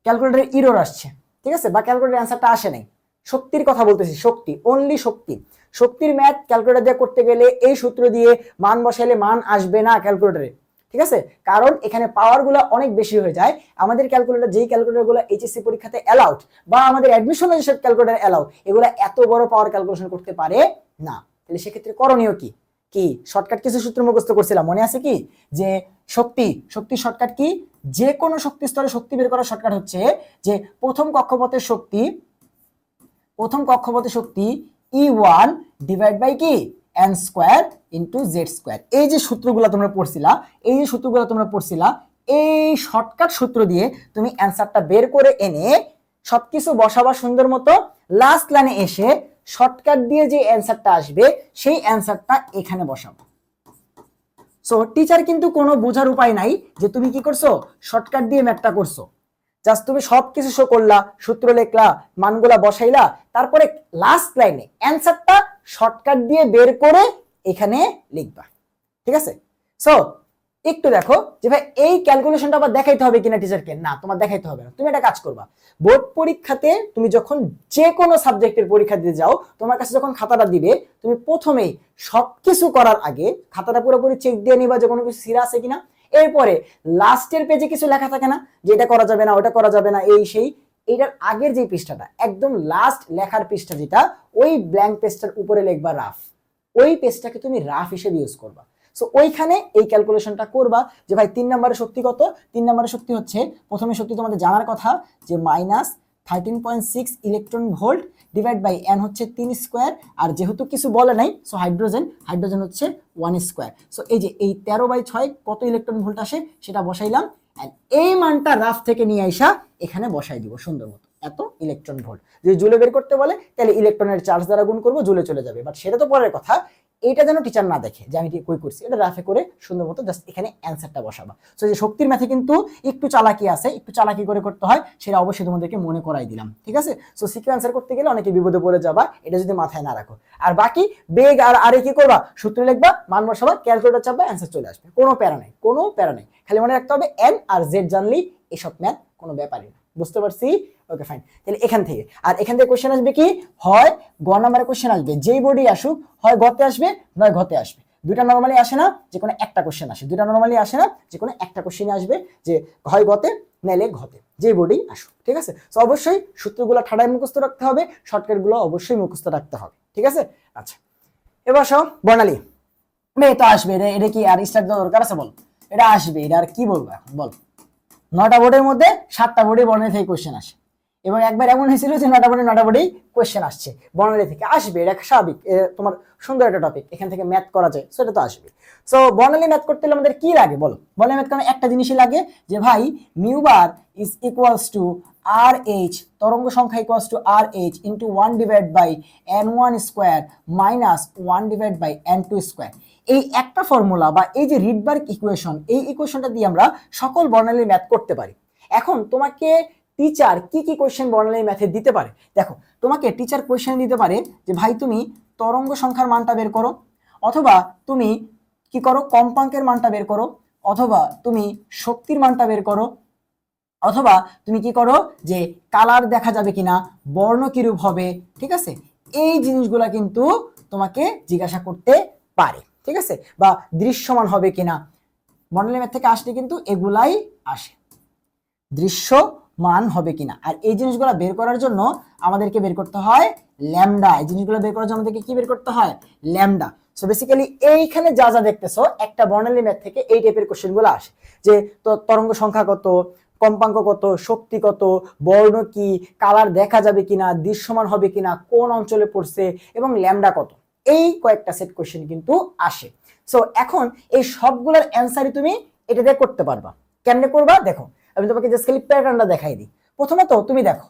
ক্যালকুলেটরে ইরর আসছে, ঠিক আছে, বা ক্যালকুলেটর অ্যান্সারটা আসে নাই। শক্তির কথা বলতেছি, শক্তি, অনলি শক্তি। শক্তির ম্যাথ ক্যালকুলেটর দিয়ে করতে গেলে এই সূত্র দিয়ে মান বসাইলে মান আসবে না ক্যালকুলেটরে, ঠিক আছে, কারণ এখানে পাওয়ার গুলো অনেক বেশি হয়ে যায়। আমাদের ক্যালকুলেটর, যেই ক্যালকুলেটর গুলো এইচএসসি পরীক্ষাতে অ্যালাউড, বা আমাদের অ্যাডমিশনে যেসব ক্যালকুলেটর অ্যালাউ, এগুলো এত বড় পাওয়ার ক্যালকুলেশন করতে পারে না। তাহলে সেক্ষেত্রে করণীয় কি? কি শর্টকাট কিছু সূত্র মুখস্থ করছিলাম, মনে আছে কি, যে শক্তির শর্টকাট কি, যে কোনো শক্তি স্তরে শক্তি বের করার শর্টকাট হচ্ছে যে প্রথম কক্ষপথের শক্তি E1 ডিভাইড বাই কি n square into z square. এই যে সূত্রগুলো তোমরা পড়ছিলা, এই শর্টকাট সূত্র দিয়ে তুমি অ্যানসারটা বের করে এনে সবকিছু বসাবা সুন্দর মতো, লাস্ট লাইনে এসে শর্টকাট দিয়ে যে অ্যানসারটা আসবে সেই অ্যানসারটা এখানে বসাবো। সো টিচার কিন্তু কোনো বোঝার উপায় নাই যে তুমি কি করছো, শর্টকাট দিয়ে ম্যাথটা করছো, জাস্ট তুমি সবকিছু শো করলা, সূত্র লেখলা, মানগুলা বসাইলা, তারপরে লাস্ট লাইনে অ্যানসারটা শর্টকাট দিয়ে বের করে এখানে লিখবা, ঠিক আছে। সো একটু দেখো যে ভাই এই ক্যালকুলেশনটা আবার দেখাইতে হবে কিনা টিচারকে, না তোমার দেখাইতে হবে না। তুমি একটা কাজ করবা, বোর্ড পরীক্ষাতে তুমি যখন যে কোনো সাবজেক্টের পরীক্ষা দিতে যাও, তোমার কাছে যখন খাতাটা দিবে, তুমি প্রথমেই সবকিছু করার আগে খাতাটা পুরোপুরি চেক দিয়ে নিবা যে কোনো কিছু সিরা আছে কিনা। এরপরে লাস্টের পেজে কিছু লেখা থাকে না যে এটা করা যাবে না, ওটা করা যাবে না, এই সেই, এইটার আগের যে পৃষ্ঠাটা, একদম লাস্ট লেখার পৃষ্ঠা যেটা, ওই ব্ল্যাঙ্ক পেজটার উপরে লিখবা রাফ, ওই পেজটাকে তুমি রাফ হিসেবে ইউজ করবা। সো ওইখানে এই ক্যালকুলেশনটা করবা যে ভাই 3 নম্বরের শক্তি কত। 3 নম্বরের শক্তি হচ্ছে, প্রথমে শক্তি তোমাদের জানার কথা যে -13.6 electron volt divide by n হচ্ছে 3 স্কয়ার, আর যেহেতু কিছু বলে নাই সো হাইড্রোজেন হচ্ছে 1 স্কয়ার। সো এই যে এই 13/6 কত ইলেকট্রন ভোল্ট আসে সেটা বসাইলাম, এন্ড এই মানটা রাফ থেকে নিয়ে আইসা এখানে বসাই দিব সুন্দর মতো, এত ইলেকট্রন ভোল্ট। যদি জুলে বের করতে বলে তাহলে ইলেকট্রনের চার্জ দ্বারা গুণ করব, জুলে চলে যাবে, বাট সেটা তো পরের কথা। এটা যেন টিচার না দেখে যে আমি কই করছি, এটা রাফে করে সুন্দর মতো জাস্ট এখানে অ্যান্সারটা বসাবা। সো যে শক্তির ম্যাথে কিন্তু একটু চালাকি আছে, একটু চালাকি করে করতে হয়, সেটা অবশ্যই তোমাদেরকে মনে করাই দিলাম, ঠিক আছে। সো সিকিউ অ্যান্সার করতে গেলে অনেকে বিপদে পড়ে যাবা, এটা যদি মাথায় না রাখো। আর বাকি বেগ আর আরে কি করবা, সূত্র লিখবা, মান বসাবা, ক্যালকুলেটর চাপবা, অ্যান্সার চলে আসবে, কোনো প্যারা নাই, খালি মনে রাখতে হবে এন আর জেড জানলেই এসব ম্যাথ কোনো ব্যাপারই না। বুঝতে পারছি? Okay fine. তাহলে এখান থেকে কোশ্চেন আসবে কি, হয় গ নাম্বারের কোশ্চেন আসবে, যেই বোর্ডে আসুক, হয় গতে আসবে নয় ঘতে আসবে। দুইটা নরমালি আসে না, যে কোনো একটা কোশ্চেন আসে, দুইটা নরমালি আসে না, যে কোনো একটা কোশ্চেনে আসবে, যে হয় গতে নাইলে ঘতে, যেই বোর্ডেই আসুক, ঠিক আছে। তো অবশ্যই সূত্রগুলো ঠাডায় মুখস্থ রাখতে হবে, শর্টকাটগুলো অবশ্যই মুখস্থ রাখতে হবে, ঠিক আছে। আচ্ছা, এবার সব বর্ণালী এটা আসবে, এটা কি আর স্টার্ট দেওয়ার দরকার আছে? বল, এটা আসবে, এটা আর কি বলবো এখন বল। 9টা বোর্ডের মধ্যে 7টা বোর্ডে বর্ণালী থেকে কোশ্চেন আসে, এবং একবার এমন হয়েছিল যে 9টা বোর্ডেই কোশ্চেন আসছে, বর্ণালী থেকে আসবে, এটা স্বাভাবিক, তোমার সুন্দর একটা টপিক, এখান থেকে ম্যাথ করা যায়, সেটা তো আসবে। সো বর্ণালী ম্যাথ করতে হলে আমাদের কি লাগে বলো, বর্ণালী ম্যাথ করতে একটা জিনিসই লাগে যে ভাই mu bar is equals to R H তরঙ্গ সংখ্যা equals to R H into 1 divide by n1 square minus 1 divide by n2 square. এই একটা ফর্মুলা বা এই যে রিডবার্গ ইকুয়েশন, এই ইকুয়েশনটা দিয়ে আমরা সকল বর্ণালীর ম্যাথ করতে পারি। এখন তোমাকে টিচার কি কি কোয়েশ্চেন বর্ণালীর ম্যাথে দিতে পারে? দেখো, তোমাকে টিচার কোয়েশ্চেন দিতে পারে যে ভাই তুমি তরঙ্গ সংখ্যার মানটা বের করো, অথবা তুমি কি করো কম্পাঙ্কের মানটা বের করো, অথবা তুমি শক্তির মানটা বের করো, অথবা তুমি কি করো যে কালার দেখা যাবে কিনা, বর্ণ কিরূপ হবে, ঠিক আছে? এই জিনিসগুলা কিন্তু তোমাকে জিজ্ঞাসা করতে পারে, ঠিক আছে? বা দৃশ্যমান হবে কিনা, বর্ণালী ম্যাথ থেকে আসলে কিন্তু এগুলাই আসে, দৃশ্যমান হবে কিনা। আর এই জিনিসগুলো বের করার জন্য আমাদেরকে বের করতে হয় ল্যামডা। এই জিনিসগুলো বের করার জন্য আমাদেরকে কি বের করতে হয়? ল্যামডা। সো বেসিক্যালি এইখানে যা যা দেখতেছো একটা বর্ণালী ম্যাথ থেকে এই টাইপের কোশ্চেনগুলো আসে, যে তো তরঙ্গ সংখ্যা কত, কম্পাঙ্ক কত, শক্তি কত, বর্ণ কি, কালার দেখা যাবে কিনা, দৃশ্যমান হবে কিনা, কোন অঞ্চলে পড়ছে, এবং ল্যামডা কত, এই কয়েকটা সেট কোশ্চেন কিন্তু আসে। সো এখন এই সবগুলোর অ্যান্সারই তুমি এটা দিয়ে করতে পারবা। কেমনে করবা দেখো, আমি তোমাকে জাস্ট খালি প্যাটার্নটা দেখাই দিই। প্রথমত তুমি দেখো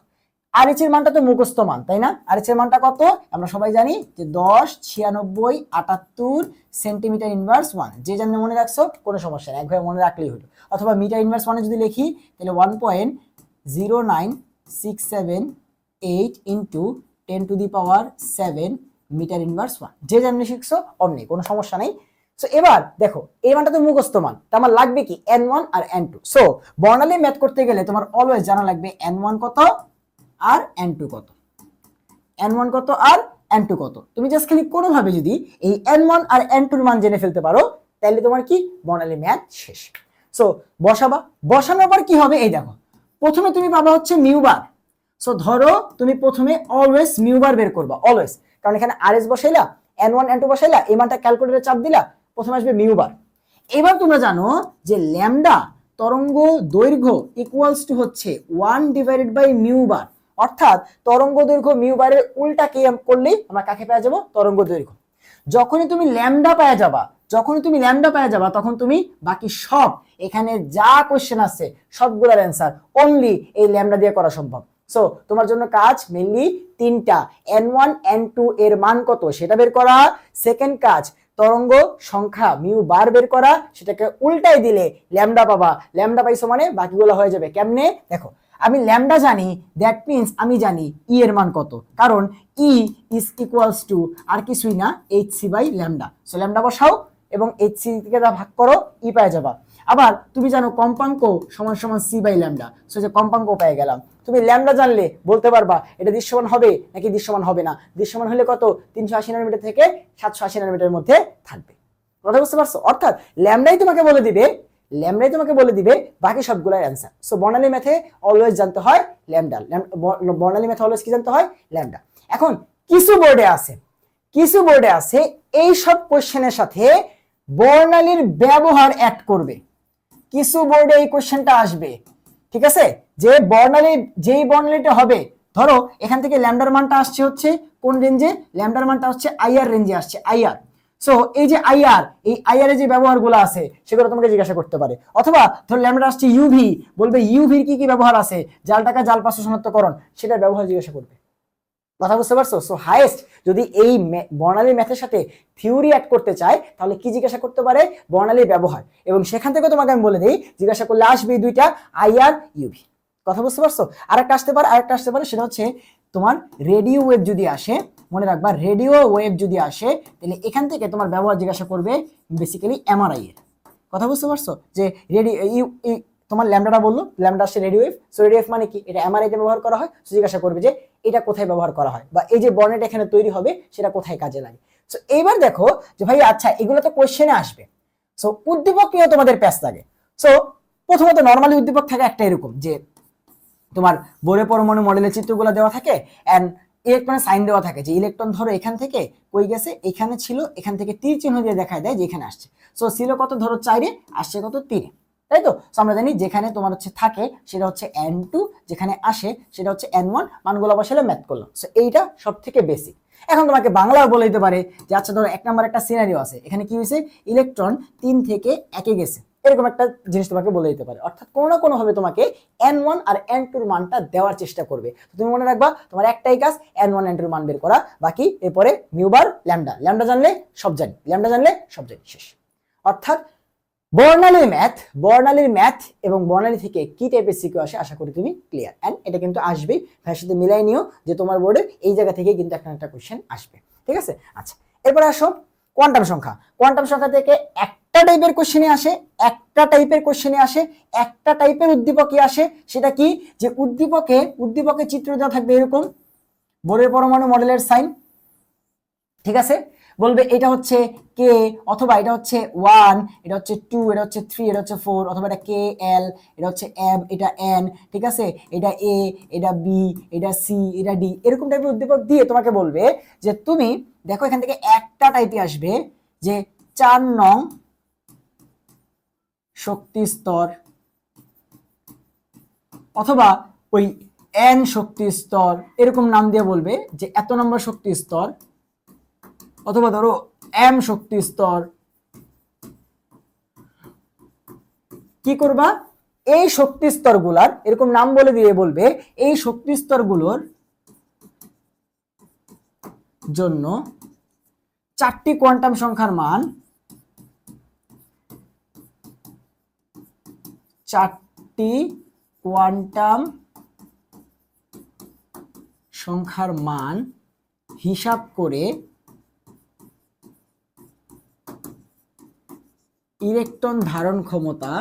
আরএইচ এর মানটা তো মুখস্থ মান, তাই না? আরএইচ এর মানটা কত আমরা সবাই জানি যে 10, 96, 78 সেন্টিমিটার ইনভার্স 1। যে যেমন মনে রাখছো কোনো সমস্যা নেই, একভাবে মনে রাখলেই হলো। অথবা মিটার ইনভার্স 1 যদি লিখি তাহলে 1.09678 ইন্টু 10⁻7 মিটার ইনভার্স 1। যে যেমনি শিখছো অমনি, কোনো সমস্যা নেই। সো এবার দেখো এই মানটা তো মুখস্থ মান, তো আমার লাগবে কি n1 আর n2। সো বর্ণালী ম্যাথ করতে গেলে তোমার অলওয়েজ জানা লাগবে n1 কত আর n2 কত, n1 কত আর n2 কত। তুমি জাস্ট খালি কোনোভাবে যদি এই n1 আর n2 এর মান জেনে ফেলতে পারো তাহলে তোমার কি বর্ণালী ম্যাথ শেষ। সো বসাবা, বসানোর পর কি হবে এই দেখো, প্রথমে তুমি পাবা হচ্ছে মিউ বার। সো ধরো তুমি প্রথমে অলওয়েজ মিউ বার বের করবা, অলওয়েজ, কারণ এখানে আরএস বসাইলা, n1 n2 বসাইলা, এই মানটা ক্যালকুলেটরে চাপ দিলা, প্রথমে আসবে মিউ বার। এবার তোমরা জানো যে ল্যামডা তরঙ্গ দৈর্ঘ্য ইকুয়ালস টু হচ্ছে 1 ডিভাইডেড বাই মিউ বার, অর্থাৎ তরঙ্গ দৈর্ঘ্য মিউ বারের উল্টা কে করলেই আমরা কাকে পেয়ে যাবো? তরঙ্গ দৈর্ঘ্য। যখনই তুমি ল্যামডা পেয়ে যাবা, তখন তুমি বাকি সব এখানে যা কোশ্চেন আছে সবগুলোর অ্যান্সার অনলি এই ল্যামডা দিয়ে করা সম্ভব। সো তোমার জন্য কাজ মেইনলি তিনটা, n1 n2 এর মান কত সেটা বের করা, সেকেন্ড কাজ তরঙ্গ সংখ্যা মিউ বার বের করা, সেটাকে উল্টাই দিলে ল্যামডা পাবা, ল্যামডা পাইছো মানে বাকিগুলো হয়ে যাবে। কেমনে দেখো, আমি ল্যামডা জানি, দ্যাট মিন্স আমি জানি ই এর মান কত, কারণ ই ইজ ইকুয়ালস টু আর কিছুই না hc by lambda. So lambda বসাও এবং hc থেকে যা ভাগ করো ই পেয়ে যাবা। আবার তুমি জানো কম্পাঙ্ক সমান সমান c বাই ল্যামডা, সো যে কম্পাঙ্ক পেয়ে গেলাম। তুমি ল্যামডা জানলে বলতে পারবা এটা দৃশ্যমান হবে নাকি দৃশ্যমান হবে না। দৃশ্যমান হলে কত? 380 ন্যানোমিটার থেকে 780 ন্যানোমিটারের মধ্যে থাকবে। কথা বুঝতে পারছো? অর্থাৎ ল্যামডাই তোমাকে বলে দিবে বাকি সবগুলোর অ্যান্সার। সো বর্ণালী ম্যাথে অলওয়েজ জানতে হয় ল্যামডা, বর্ণালী ম্যাথে অলওয়েজ কি জানতে হয়? ল্যামডা। এখন কিছু বোর্ডে আছে এই সব কোশ্চেনের সাথে বর্ণালীর ব্যবহার অ্যাড করবে। কিছু বোর্ডে এই কোশ্চেনটা আসবে, ঠিক আছে? যেই বর্ণালীটা হবে, ধরো এখান থেকে ল্যামডার মানটা আসছে হচ্ছে কোন রেঞ্জে? ল্যামডার মানটা হচ্ছে আইআর রেঞ্জে আসছে, আইআর। সো এই যে আইআর, এই আইআর এর যে ব্যবহারগুলো আছে সেগুলো তোমাকে জিজ্ঞাসা করতে পারে। অথবা ধর ল্যামডা আসছে ইউভি, বলবে ইউভির কি কি ব্যবহার আছে, জাল টাকা জাল পাত্র শনাক্তকরণ, সেটার ব্যবহার জিজ্ঞাসা করবে। কথা বুঝতে পারছো? সো হাইয়েস্ট যদি এই বর্ণালী ম্যাথের সাথে থিওরি অ্যাড করতে চায় তাহলে কি জিজ্ঞাসা করতে পারে? বর্ণালীর ব্যবহার। এবং সেখান থেকে তোমাকে আমি বলে দিই, জিজ্ঞাসা করলে আসবে দুইটা, আইআর, ইউভি। কথা বুঝতে পারছো? আরেকটা আসতে পারে সেটা হচ্ছে তোমার রেডিও ওয়েভ যদি আসে, মনে রাখবা রেডিও ওয়েভ যদি আসে তাহলে এখান থেকে তোমার ব্যবহার জিজ্ঞাসা করবে বেসিক্যালি এমআরআই এর। কথা বুঝতে পারছো? যে তোমার ল্যামডাটা বললো, ল্যামডা আসছে radio wave, so radio wave মানে কি? এটা এমআরআই তে ব্যবহার করা হয়। সো জিজ্ঞাসা করবে যে এটা কোথায় ব্যবহার করা হয়, বা এই যে বর্ণটা এখানে তৈরি হবে সেটা কোথায় কাজে লাগে। সো এইবার দেখো যে ভাই আচ্ছা এগুলো তো কোশ্চেনে আসবে, সো উদ্দীপক নিয়ে তোমাদের প্যাচ লাগে। সো প্রথমত নর্মালি উদ্দীপক থাকে একটা এরকম যে তোমার বোরে পরমাণু মডেলের চিত্রগুলো দেওয়া থাকে এন্ড ইলেকট্রনের সাইন দেওয়া থাকে, যে ইলেকট্রন ধরো এখান থেকে কই গেছে, এখানে ছিল, এখান থেকে তীর চিহ্ন দিয়ে দেখায় দেয় যে এখানে আসছে। সো ছিল কত? ধরো 4-এ, আসছে কত? 3-এ, তাই তো? আমরা জানি যেখানে তোমার হচ্ছে থাকে সেটা হচ্ছে n2, যেখানে আসে সেটা হচ্ছে n1, মানগুলো বসালে ম্যাথ করলাম। সো এইটা সব থেকে বেসিক। এখন তোমাকে বাংলাও বলে দিতে পারে যে আচ্ছা ধরো 1 নম্বর একটা সিনারিও আছে, এখানে কি হয়েছে? ইলেকট্রন 3 থেকে 1-এ গেছে এরকম একটা জিনিস তোমাকে বলে দিতে পারে। অর্থাৎ কোনো না কোনোভাবে তোমাকে n1 আর n2 এর মানটা দেওয়ার চেষ্টা করবে। তুমি মনে রাখবা তোমার একটাই কাজ n1 n2 এর মান বের করা, বাকি এরপরে মিউ বার ল্যামডা, ল্যামডা জানলে সব জানি, ল্যামডা জানলে সব জানি, শেষ। অর্থাৎ বর্ণালীর ম্যাথ এবং বর্ণালী থেকে কি টাইপের সিকিউ আসে আশা করি তুমি ক্লিয়ার। এন্ড এটা কিন্তু আসবেই, ভাইয়ের সাথে মিলাই নিও যে তোমার বোর্ডে এই জায়গা থেকে কিন্তু একটা কোশ্চেন আসবে, ঠিক আছে। আচ্ছা, এরপরে আসো কোয়ান্টাম সংখ্যা। কোয়ান্টাম সংখ্যা থেকে একটা টাইপের কোশ্চেনে আসে, একটা টাইপের উদ্দীপকই আসে। সেটা কি, যে উদ্দীপকে চিত্র দেওয়া থাকবে এরকম, বোরের পরমাণু মডেলের সাইন, ঠিক আছে। বলবে এটা হচ্ছে কে, অথবা এটা হচ্ছে 1, এটা হচ্ছে 2, এটা হচ্ছে 3, এটা হচ্ছে 4, অথবা এটা কে এল, এটা হচ্ছে এম, এটা এন, ঠিক আছে, এটা এ, এটা বি, এটা সি, এটা ডি, এরকম টাইপের উদ্দীপক দিয়ে তোমাকে বলবে যে তুমি দেখো এখান থেকে একটা টাইপে আসবে যে 4 নং শক্তি স্তর, অথবা ওই এন শক্তি স্তর, এরকম নাম দিয়ে বলবে যে এত নম্বর শক্তি স্তর, অথবা ধরো এম শক্তি স্তর। কি করবা, এই শক্তি স্তরগুলার এরকম নাম বলে দিয়ে বলবে এই শক্তি স্তরগুলোর জন্য 4টি কোয়ান্টাম সংখ্যার মান, 4টি কোয়ান্টাম সংখ্যার মান হিসাব করে ইলেকট্রন ধারণ ক্ষমতা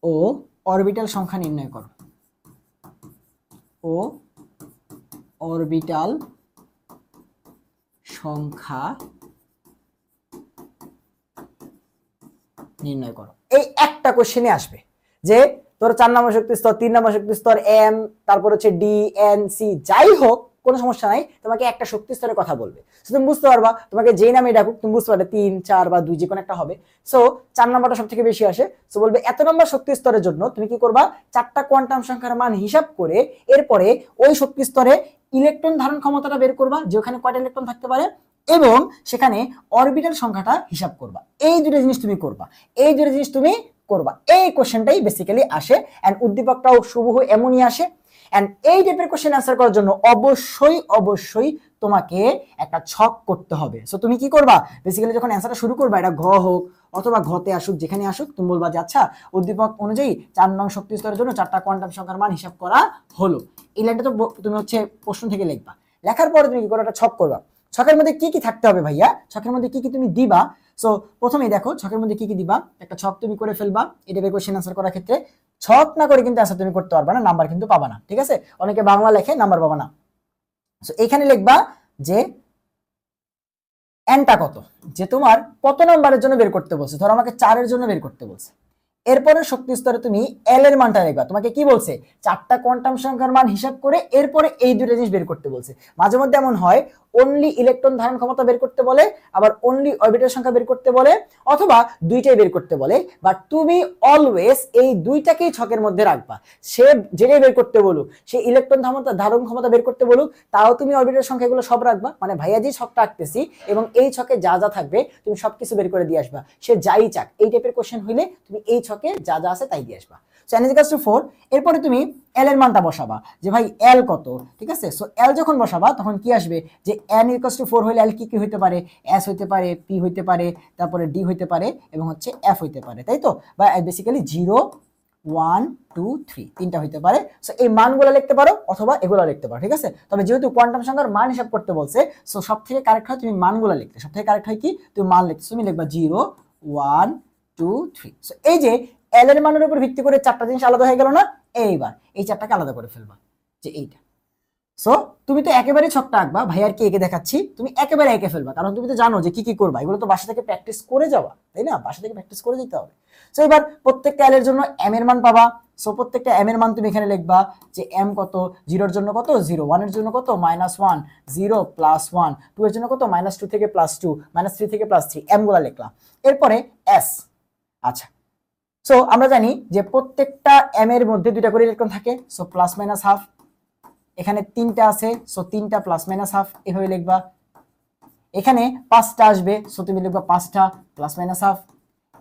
ও অরবিটাল সংখ্যা নির্ণয় করো, অরবিটাল সংখ্যা নির্ণয় করো। এই একটা কোশ্চেনে আসবে যে তোর 4 নম্বর শক্তি স্তর, 3 নম্বর শক্তি স্তর, এম, তারপর হচ্ছে ডি, এন, সি, যাই হোক কোনো সমস্যা নাই, তোমাকে একটা শক্তি স্তরের কথা বলবে। তুমি বুঝতে পারবা, তোমাকে যেই নামে ডাকুক তুমি বুঝতে পারবে 3, 4 বা 2 যে কোনো একটা হবে। সো 4 নম্বরটা সব থেকে বেশি আসে। সো বলবে এত নম্বর শক্তি স্তরের জন্য তুমি কি করবা, 4টা কোয়ান্টাম সংখ্যার মান হিসাব করে এরপরে ওই শক্তি স্তরে ইলেকট্রন ধারণ ক্ষমতাটা বের করবা, যে ওখানে কয়টা ইলেকট্রন থাকতে পারে, এবং সেখানে অরবিটাল সংখ্যাটা হিসাব করবা। এই দুটো জিনিস তুমি করবা, এই কোশ্চেনটাই বেসিক্যালি আসে। এন্ড উদ্দীপকটাও হুবহু এমনই আসে। এন্ড এই টাইপের কোশ্চেন অ্যান্সার করার জন্য অবশ্যই তোমাকে একটা ছক করতে হবে। সো তুমি কি করবা, বেসিক্যালি যখন অ্যান্সারটা শুরু করবা, এটা ঘ হোক অথবা ঘতে আসুক, যেখানে আসুক, তুমি বলবা যে আচ্ছা উদ্দীপক অনুযায়ী 4 নং শক্তি স্তরের জন্য 4টা কোয়ান্টাম সংখ্যার মান হিসাব করা হলো। এই লাইনটা তো তুমি হচ্ছে প্রশ্ন থেকে লিখবা। লেখার পরে তুমি কি করো, একটা ছক করবা। ছকের মধ্যে কি কি থাকতে হবে ভাইয়া, ছকের মধ্যে কি কি তুমি দিবা। সো প্রথমেই দেখো ছকের মধ্যে কি কি দিবা, একটা ছক তুমি করে ফেলবা। এটা কোশ্চেন আনসার করার ক্ষেত্রে ছক না করে কিন্তু আনসার তুমি করতে পারবা না, নাম্বার কিন্তু পাবা না, ঠিক আছে। অনেকে বাংলা লেখে, নাম্বার পাবা না। সো এখানে লিখবা যে এনটা কত, যে তোমার কত নাম্বারের জন্য বের করতে বলছে। ধরো আমাকে 4 এর জন্য বের করতে বলছে। এরপরে শক্তি স্তরে তুমি এল এর মানটা লিখবা। তোমাকে কি বলছে, 4টা কোয়ান্টাম সংখ্যার মান হিসাব করে এরপরে এই দুটো জিনিস বের করতে বলছে। মাঝে মধ্যে এমন হয় অনলি ইলেকট্রন ধারণ ক্ষমতা বের করতে বলে, আবার অনলি অরবিটাল সংখ্যা বের করতে বলে, অথবা দুইটাই বের করতে বলে। বাট তুমি অলওয়েজ এই দুইটাকেই ছকের মধ্যে রাখবা। সে যেটাই বের করতে বলুক, সে ইলেকট্রন ধারণ ক্ষমতা বের করতে বলুক, তাও তুমি অরবিটাল সংখ্যাগুলো সব রাখবা। মানে ভাইয়া যে ছকটা আঁকতেছি এবং এই ছকে যা যা থাকবে তুমি সবকিছু বের করে দিয়ে আসবা। সে যাই চাক, এই টাইপের কোশ্চেন হইলে তুমি এই ছকে যা যা আছে তাই দিয়ে আসবা। So n = 4। এরপরে তুমি এল এর মানটা বসাবা যে ভাই এল কত, ঠিক আছে। সো এল যখন বসাবা তখন কি আসবে, যে n = 4 হলে এল কি কি হইতে পারে, এস হইতে পারে, পি হইতে পারে, তারপরে ডি হইতে পারে, এবং হচ্ছে এফ হইতে পারে, তাই তো। বা বেসিক্যালি 0, 1, 2, 3 তিনটা হইতে পারে। সো এই মানগুলো লিখতে পারো অথবা এগুলো লিখতে পারো, ঠিক আছে। তবে যেহেতু কোয়ান্টাম সংখ্যার মান হিসাব করতে বলছে, সো সব থেকে কারেক্ট হয় তুমি মানগুলো লিখতে, সব থেকে কারেক্ট হয় কি তুমি মান লিখতে। তুমি লিখবা 0, 1, 2, 3। সো এই যে এল এর মানের উপর ভিত্তি করে 4টা জিনিস আলাদা হয়ে গেল না, এইবার এই 4টাকে আলাদা করে ফেলবা, যে এইটা। সো তুমি তো একেবারে ছকটা আঁকবা, ভাই আর কি এঁকে দেখাচ্ছি, তুমি একেবারে এঁকে ফেলবা, কারণ তুমি তো জানো যে কি কি করবা। এগুলো তো বাসা থেকে প্র্যাকটিস করে যাওয়া, তাই না, বাসা থেকে প্র্যাকটিস করে যেতে হবে। সো এবার প্রত্যেকটা এল এর জন্য এম এর মান পাবা। সো প্রত্যেকটা এম এর মান তুমি এখানে লিখবা যে এম কত, 0 এর জন্য কত 0, 1 এর জন্য কত -1, 0 +1, 2 এর জন্য কত -2 থেকে +2, -3 থেকে +3, এম গুলা লিখলাম। এরপরে এস। আচ্ছা, সো আমরা জানি যে প্রত্যেকটা এম এর মধ্যে 2টা করে ইলেকট্রন থাকে। সো +-1/2, এখানে 3টা আছে, সো 3টা +-1/2 এভাবে লিখবা। এখানে 5টা আসবে, সো তুমি লিখবা 5টা প্লাস মাইনাস হাফ।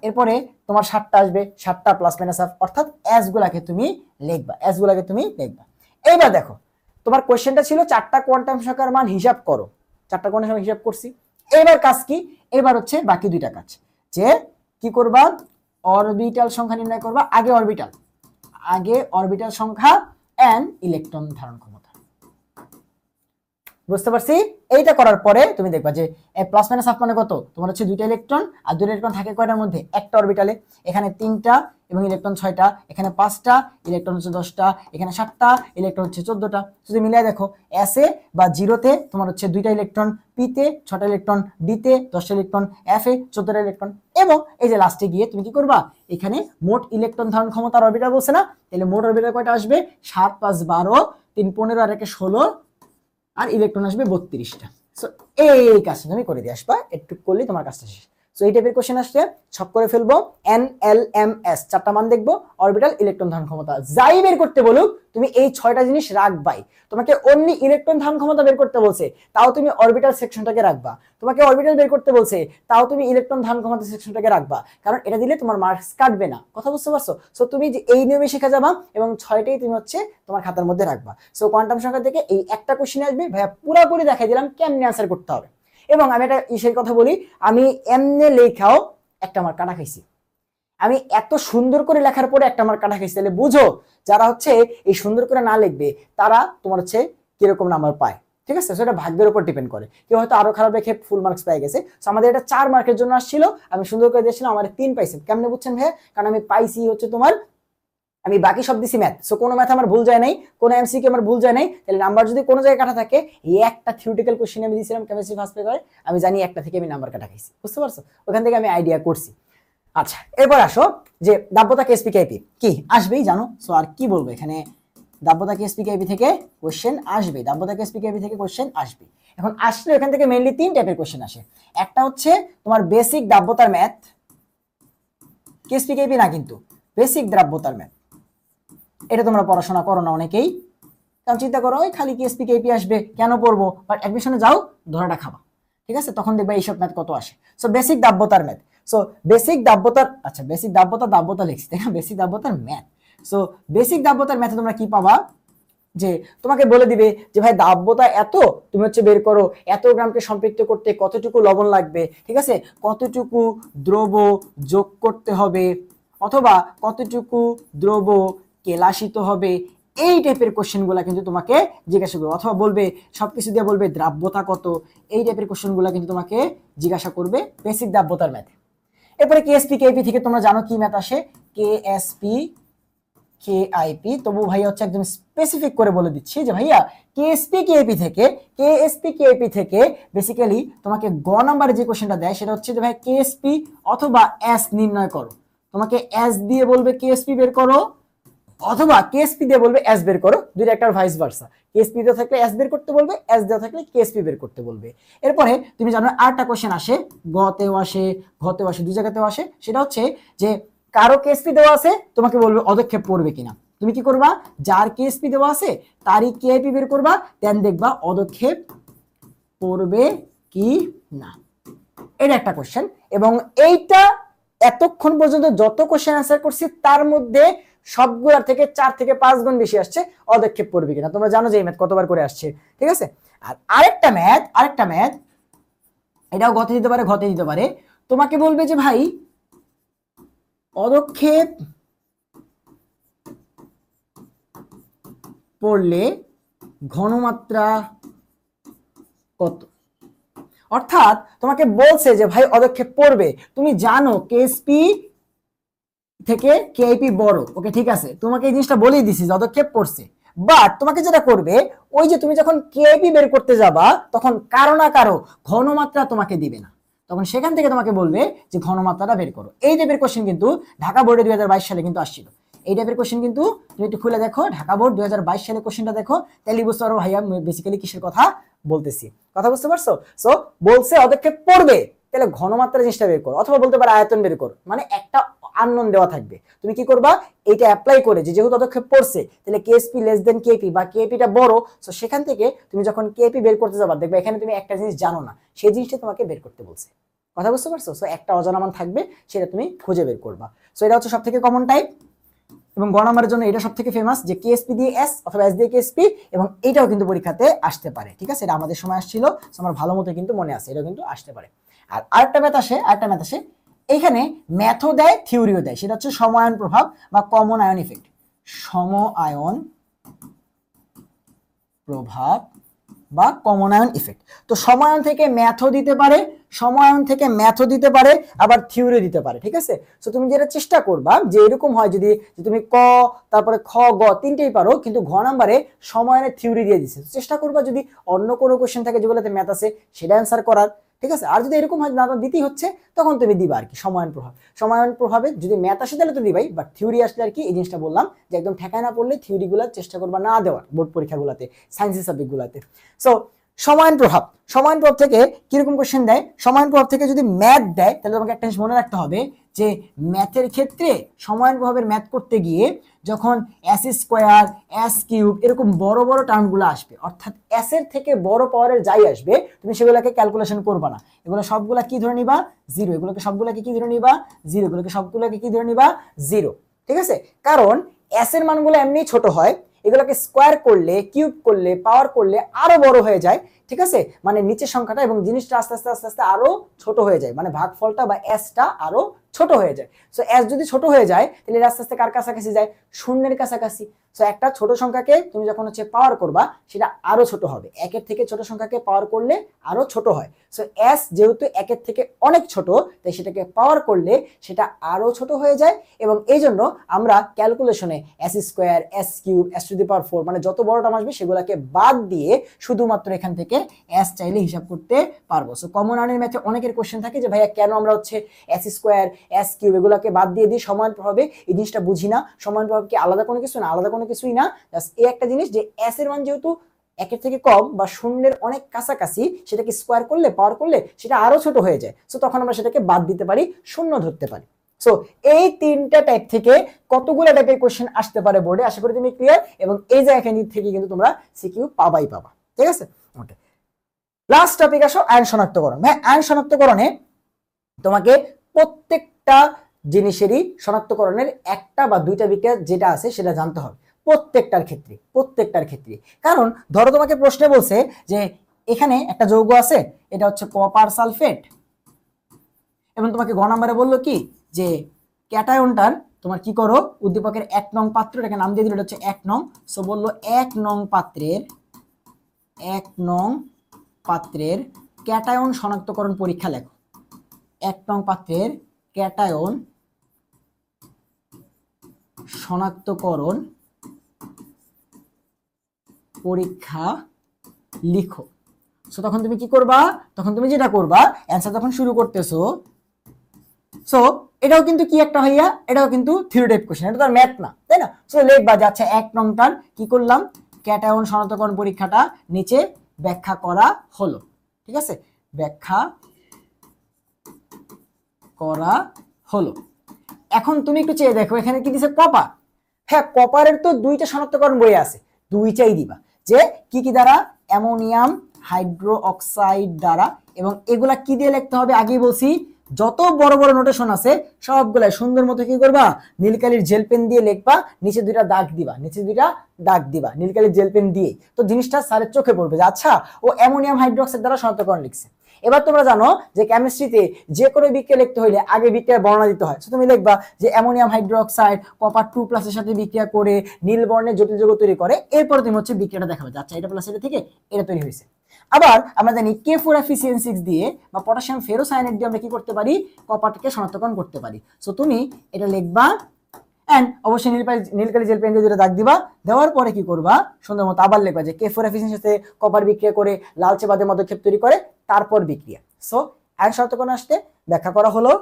এরপরে তোমার 7টা আসবে, 7টা প্লাস মাইনাস হাফ, অর্থাৎ এস গুলাকে তুমি লিখবা, এস গুলাকে তুমি লিখবা। এইবার দেখো তোমার কোশ্চেনটা ছিল 4টা কোয়ান্টাম সংখ্যার মান হিসাব করো, 4টা কোয়ান্টাম সংখ্যা হিসাব করছি। এবার কাজ কি, এবার হচ্ছে বাকি দুইটা কাজ, যে কি করবা, অরবিটাল সংখ্যা নির্ণয় করবা। আগে অরবিটাল সংখ্যা এন্ড ইলেকট্রন ধারণ ক্ষমতা। বুঝতে পারছি? এইটা করার পরে তুমি দেখবা যে প্লাস মাইনাস হাফ মানে কত, তোমার হচ্ছে 2টা ইলেকট্রন, আর 2টা ইলেকট্রন থাকে কয়টার মধ্যে, একটা অরবিটালে। এখানে 3টা এবং ইলেকট্রন 6টা, এখানে 5টা, ইলেকট্রন হচ্ছে 10টা, এখানে 7টা, ইলেকট্রন হচ্ছে 14টা। যদি মিলিয়ে দেখো এস এ বা জিরোতে তোমার হচ্ছে 2টা ইলেকট্রন, পি তে 6টা ইলেকট্রন, ডি তে 10টা ইলেকট্রন, এফ এ 14টা ইলেকট্রন। এবং এই যে লাস্টে গিয়ে তুমি কি করবা, এখানে মোট ইলেকট্রন ধারণ ক্ষমতার অরবিটাল বলছে না, তাহলে মোট অরবিটাল কয়টা আসবে, 7 5 12, 3 15 আর 1 16, আর ইলেকট্রন আসবে 32টা। সো এই কাজটা তুমি করে দিয়ে আসবা, একটু করলেই তোমার কাজটা শেষ। সো এই টাইপের কোশ্চেন আসলে ছক করে ফেলবো, এন এল এম এস 4টা মান দেখবো, অরবিটাল, ইলেকট্রন ধারণ ক্ষমতা, যাই বের করতে বলুক তুমি এই 6টা জিনিস রাখবাই। তোমাকে অনলি ইলেকট্রন ধারণ ক্ষমতা বের করতে বলছে, তাও তুমি অরবিটাল সেকশনটাকে রাখবা। তোমাকে অরবিটাল বের করতে বলছে, তাও তুমি ইলেকট্রন ধারণ ক্ষমতা সেকশনটাকে রাখবা, কারণ এটা দিলে তোমার মার্কস কাটবে না। কথা বুঝতে পারছো? সো তুমি যে এই নিয়মে শিখে যাবা এবং 6টাই তুমি হচ্ছে তোমার খাতার মধ্যে রাখবা। সো কোয়ান্টাম সংখ্যা থেকে এই একটা কোশ্চেন আসবে, ভাইয়া পুরোপুরি দেখাই দিলাম কেমনে আনসার করতে হবে। এবং আমি একটা ইসের কথা বলি, আমি এমনে লেখাও একটা মার্ক কাটা খাইছি। আমি এত সুন্দর করে লেখার পরে একটা মার্ক কাটা খাইছি, তাহলে বুঝো যারা হচ্ছে এই সুন্দর করে না লিখবে তারা তোমার হচ্ছে কিরকম নাম্বার পায়। ঠিক আছে? সেটা ভাগ্যের উপর ডিপেন্ড করে, কেউ হয়তো আরো খারাপ রেখে ফুল মার্কস পেয়ে গেছে। আমাদের এটা 4 মার্কের জন্য আসছিল, আমি সুন্দর করে দিয়েছিলাম, আমার 3 পাইছি। কেমনে বুঝছেন ভাইয়া? কারণ আমি পাইছি হচ্ছে তোমার, আমি বাকি সব দিছি ম্যাথ, সো কোনো ম্যাথ আমার ভুল যায় নাই, কোনো এমসিকিউ আমার ভুল যায় নাই। তাহলে নাম্বার যদি কোনো জায়গায় কাটা থাকে, এই একটা থিওরিটিক্যাল কোশ্চেন আমি দিয়েছিলাম কেমিস্ট্রি ফার্স্ট পেপারে, আমি জানি একটা থেকে আমি নাম্বার কাটা খাইছি। বুঝতে পারছো? ওখান থেকে আমি আইডিয়া করছি। আচ্ছা, এরপর আসো যে দাব্যতা কেএসপি কেআইপি কি আসবেই জানো। সো আর কি বলবো, এখানে দাব্যতা কেএসপি কেআইপি থেকে কোশ্চেন আসবে, দাব্যতা কেএসপি কেআইপি থেকে কোশ্চেন আসবে। এখন আসলে এখান থেকে মেইনলি 3 টাইপের কোশ্চেন আসে। একটা হচ্ছে তোমার বেসিক দাব্যতার ম্যাথ, কেএসপি কেআইপি না কিন্তু বেসিক দাব্যতার ম্যাথ, এটা তোমরা পড়াশোনা করো না অনেকেই, কারণ চিন্তা করো ওই খালি কেএসপি কেআইপি আসবে কেন পড়বো, বাট অ্যাডমিশনে যাও ধরাটা খাবা। ঠিক আছে? তখন দেখবা এইসব ম্যাথ কত আসে। সো বেসিক দাব্যতার ম্যাথ, সো বেসিক দাব্যতার, আচ্ছা বেসিক দাব্যতা লিখছি তাই না, বেসিক দাব্যতার ম্যাথ। সো বেসিক দাব্যতার ম্যাথে তোমরা কি পাবা, যে তোমাকে বলে দিবে যে ভাই দাব্যতা এত, তুমি হচ্ছে বের করো এত গ্রামকে সম্পৃক্ত করতে কতটুকু লবণ লাগবে, ঠিক আছে, কতটুকু দ্রব যোগ করতে হবে, অথবা কতটুকু দ্রব কেলাসিত হবে। এই টাইপের কোশ্চেনগুলো কিন্তু তোমাকে জিজ্ঞাসা করবে, অথবা বলবে সবকিছু দিয়ে বলবে দ্রাব্যতা কত। এই টাইপের কোশ্চেনগুলো কিন্তু তোমাকে জিজ্ঞাসা করবে বেসিক দাব্যতার ম্যাথে। এরপরে কেএসপি কেআইপি থেকে তোমরা জানো কি ম্যাথ আসে, কেএসপি কেআইপি। তবু ভাইয়া হচ্ছে একদম স্পেসিফিক করে বলে দিচ্ছি যে ভাইয়া কেএসপি কেআইপি থেকে বেসিক্যালি তোমাকে গ নাম্বারে যে কোশ্চেনটা দেয় সেটা হচ্ছে যে ভাই কেএসপি অথবা এস নির্ণয় করো। তোমাকে এস দিয়ে বলবে কেএসপি বের করো, অথবা কেএসপি দিয়ে বলবে এস বের করো, দুইটা একটা ভাইস ভার্সা। কেএসপি দেওয়া থাকলে এস বের করতে বলবে, এস দেওয়া থাকলে কেএসপি বের করতে বলবে। এরপরে তুমি জানো আরেকটা কোশ্চেন আসে, গতেও আসে ঘতেও আসে, দুই জায়গাতেও আসে। সেটা হচ্ছে যে কারো কেএসপি দেওয়া আছে, তোমাকে বলবে অদক্ষেপ পড়বে কিনা। তুমি কি করবা, যার কেএসপি দেওয়া আছে তারই কেআইপি বের করবা, দেন দেখবা অদক্ষেপ পড়বে কি না। এটা একটা কোশ্চেন। এবং এইটা এতক্ষণ পর্যন্ত যত কোশ্চেন আনসার করছি তার মধ্যে সবগুলোর থেকে 4 থেকে 5 গুণ বেশি আসছে অদক্ষেপ পড়বে কিনা। তোমরা জানো যে এই ম্যাথ কতবার করে আসছে। ঠিক আছে? আর আরেকটা ম্যাথ এটাও গতে দিতে পারে ঘতে দিতে পারে। তোমাকে বলবে যে ভাই অদক্ষেপ পড়লে ঘনমাত্রা কত। অর্থাৎ তোমাকে বলছে যে ভাই অদক্ষেপ পড়বে, তুমি জানো কেএসপি থেকে কেআইপি বড়, ওকে ঠিক আছে, তোমাকে এই জিনিসটা বলেই দিছি যে অদক্ষেপ পড়ছে। বাট তোমাকে যেটা করবে, ওই যে তুমি যখন কেআইপি বের করতে যাবা তখন কারো না কারো ঘনমাত্রা তোমাকে দিবে না, তখন সেখান থেকে তোমাকে বলবে যে ঘনমাত্রাটা বের করো। এই টাইপের কোশ্চেন কিন্তু ঢাকা বোর্ডে 2022 সালে কিন্তু আসছিল। এই টাইপের কোশ্চেন কিন্তু তুমি একটু খুলে দেখো, ঢাকা বোর্ড 2022 সালে কোশ্চেনটা দেখো, তাহলে বুঝতে পারো ভাইয়া বেসিক্যালি কিসের কথা বলতেছি। কথা বুঝতে পারছো? সো বলছে অদক্ষেপ পড়বে, তাহলে ঘনমাত্রা জিনিসটা বের করো, অথবা বলতে পারে আয়তন বের করো। মানে একটা আননোন দেওয়া থাকবে। তুমি কি করবা, এটা অ্যাপ্লাই করে যে যেহেতু পদক্ষেপ পড়ছে, তাহলে কেএসপি লেস দেন কেপি বা কেপিটা বড়, সো সেখান থেকে তুমি যখন কেপি বের করতে যাবা দেখবে এখানে তুমি একটা জিনিস জানো না, সেই জিনিসটা তোমাকে বের করতে বলছে। কথা বুঝতে পারছো? সো একটা অজানা মান থাকবে, সেটা তুমি খুঁজে বের করবা। সো এটা হচ্ছে সব থেকে কমন টাইপ, এবং গ নাম্বারের জন্য এটা সব থেকে ফেমাস যে কেএসপি দিয়ে এস অথবা এস দিয়ে কেএসপি, এবং এটাও কিন্তু পরীক্ষাতে আসতে পারে। ঠিক আছে, এটা আমাদের সময় আসছিল, আমার ভালো মতো কিন্তু মনে আছে, এটাও কিন্তু আসতে পারে। আর আরেকটা ম্যাথ আসে, এইখানে ম্যাথও দেয় থিওরিও দেয়, সেটা হচ্ছে সমায়ন প্রভাব বা কমন আয়ন ইফেক্ট। সমায়ন প্রভাব বা কমন আয়ন ইফেক্ট। তো সমায়ন থেকে ম্যাথও দিতে পারে, আবার থিওরি দিতে পারে। ঠিক আছে, তো তুমি যেটা চেষ্টা করবা যে এরকম হয় যদি তুমি ক তারপরে খ গ তিনটেই পারো, কিন্তু ঘ নাম্বারে সমায়নের থিওরি দিয়ে দিচ্ছে, চেষ্টা করবা যদি অন্য কোনো কোশ্চেন থাকে যেগুলোতে ম্যাথ আছে সেটা অ্যান্সার করার। ঠিক আছে, আর যদি এরকম হয় না দিতেই হচ্ছে, তখন তুমি দিবা আর কি সমায়ন প্রভাবে যদি ম্যাথ আসে তাহলে তো দিবাই, বাট থিওরি আসলে আর কি এই জিনিসটা বললাম যে একদম ঠেকায় না পড়লে থিওরিগুলো চেষ্টা করবা না দেওয়ার বোর্ড পরীক্ষাগুলোতে, সায়েন্সের সাবজেক্টগুলোতে। সো সমায়ন প্রভাব থেকে কিরকম কোশ্চেন দেয়, সমায়ন প্রভাব থেকে যদি ম্যাথ দেয় তাহলে তোমাকে একটা জিনিস মনে রাখতে হবে যে ম্যাথের ক্ষেত্রে সমায়ন প্রভাবের ম্যাথ করতে গিয়ে যখন এস স্কোয়ার এস কিউব এরকম বড় বড় টার্মগুলো আসবে, অর্থাৎ এস এর থেকে বড় পাওয়ারের যাই আসবে তুমি সেগুলোকে ক্যালকুলেশন করবা না, এগুলো সবগুলা কি ধরে নিবা, জিরো। এগুলোকে সবগুলাকে কি ধরে নিবা, জিরো। এগুলোকে সবগুলাকে কি ধরে নিবা, জিরো। ঠিক আছে, কারণ এস এর মানগুলো এমনি ছোট হয়, এগুলোকে স্কোয়ার করলে কিউব করলে পাওয়ার করলে আরো বড় হয়ে যায়। ঠিক আছে, মানে নিচের সংখ্যাটা এবং জিনিসটা আস্তে আস্তে আস্তে আস্তে আরো ছোট হয়ে যায়, মানে ভাগফলটা বা এসটা আরো ছোট হয়ে যায়। সো এস যদি ছোট হয়ে যায় তাহলে আস্তে আস্তে কার কাছাকাছি যায়, শূন্যের কাছাকাছি। সো একটা ছোট সংখ্যাকে তুমি যখন হচ্ছে পাওয়ার করবা সেটা আরো ছোট হবে, একের থেকে ছোট সংখ্যাকে পাওয়ার করলে আরো ছোট হয়। সো এস যেহেতু একের থেকে অনেক ছোট, তাই সেটাকে পাওয়ার করলে সেটা আরো ছোট হয়ে যায়, এবং এই জন্য আমরা ক্যালকুলেশনে S square S cube S to the power 4 মানে যত বড় টার্ম আসবে সেগুলোকে বাদ দিয়ে শুধুমাত্র এখান থেকে এস চাইলে হিসাব করতে পারবো। সো কমন আয়নের ম্যাথে অনেকের কোশ্চেন থাকে যে ভাইয়া কেন আমরা হচ্ছে এস স্কোয়ার এস কিউব এগুলোকে বাদ দিয়ে দিই সমান প্রভাবে, এই জিনিসটা বুঝি না। সমান প্রভাব কি আলাদা কোনো কিছু না, আলাদা কোনো কিছুই না, জাস্ট এই একটা জিনিস যে এস এর মান যেহেতু একের থেকে কম বা শূন্যের অনেক কাছাকাছি, সেটাকে স্কোয়ার করলে পাওয়ার করলে সেটা আরো ছোট হয়ে যায়। সো তখন আমরা সেটাকে বাদ দিতে পারি, শূন্য ধরতে পারি। সো এই তিনটা টাইপ থেকে কতগুলো টাইপের কোশ্চেন আসতে পারে বোর্ডে, আশা করি তুমি ক্লিয়ার, এবং এই জায়গা থেকে কিন্তু তোমরা সিকিউ পাবা। ঠিক আছে, ওকে। লাস্ট টপিক আসো আয়ন শনাক্তকরণ। ভাই আয়ন শনাক্তকরণে তোমাকে প্রত্যেকটা জিনিসেরই শনাক্তকরণের একটা বা দুইটা বিক্রিয়া যেটা আছে সেটা জানতে হবে প্রত্যেকটার ক্ষেত্রে। কারণ ধরো তোমাকে প্রশ্নে বলছে যে এখানে একটা যৌগ আছে, এটা হচ্ছে কপার সালফেট, এবং তোমাকে গ নাম্বারে বললো কি যে ক্যাটায়নটার তোমার কি করো, উদ্দীপকের 1 নং পাত্র, এটাকে নাম দিয়ে দিল, এটা হচ্ছে 1 নং। সো বললো 1 নং পাত্রের ক্যাটায়ন শনাক্তকরণ পরীক্ষা লেখো। 1 নং পাত্রের ক্যাটায়ন শনাক্তকরণ পরীক্ষা লিখো। সো তখন তুমি কি করবা, তখন তুমি যেটা করবা অ্যান্সার যখন শুরু করতেছো, সো এটাও কিন্তু কি একটা হইয়া, এটাও কিন্তু থিওরি টাইপ কোশ্চেন, এটা তো আর ম্যাথ না, তাই না? সো লিখবা যে আচ্ছা 1 নংটার কি করলাম, ক্যাটায়ন শনাক্তকরণ পরীক্ষাটা নিচে ব্যাখ্যা করা হলো। ঠিক আছে, ব্যাখ্যা করা হলো। এখন তুমি একটু চেয়ে দেখো এখানে কি দিছে, কপার। হ্যাঁ, কপারের তো দুইটা শনাক্তকরণ বই আছে, দুইটাই দিবা যে কি কি দ্বারা, অ্যামোনিয়াম হাইড্রো অক্সাইড দ্বারা, এবং এগুলা কি দিয়ে লিখতে হবে আগেই বলছি, যত বড় বড় নোটেশন আছে সবগুলাই সুন্দর মতো কি করবা, নীলকালির জেল পেন দিয়ে লিখবা, নিচে দুইটা দাগ দিবা নীলকালির জেল পেন দিয়ে। তো জিনিসটা স্যারের চোখে পড়বে যে আচ্ছা ও অ্যামোনিয়াম হাইড্রোক্সাইড দ্বারা শনাক্তকরণ লিখছে। এবার তোমরা জানো যে কেমিস্ট্রিতে যে কোনো বিক্রিয়া লিখতে হইলে আগে বিক্রিয়ার বর্ণনা দিতে হয়। তুমি লিখবা যে অ্যামোনিয়াম হাইড্রোক্সাইড কপার 2+ এর সাথে বিক্রিয়া করে নীল বর্ণের জটিল যৌগ তৈরি করে, এরপরে তুমি হচ্ছে বিক্রিয়াটা দেখাবে আচ্ছা এটা প্লাস এটা থেকে এটা তৈরি হয়েছে। আবার আমরা জানি K4FeCN6 দিয়ে বা পটাশিয়াম ফেরোসায়ানেট দিয়ে আমরা কি করতে পারি, কপারকে শনাক্তকরণ করতে পারি। সো তুমি এটা লিখবা, এন্ড অবশ্যই নীলকালি জেল পেন দিয়ে দুটো দাগ দিবা, দেওয়ার পরে কি করবা, সুন্দর মতো আবার লিখবা যে K4FeCN সাথে কপার বিক্রিয়া করে লালচে বাদে মধ্যক্ষেপ তৈরি করে, তারপর বিক্রিয়া। সো আয়ন শনাক্তকরণ আসতে ব্যাখ্যা করা হলো,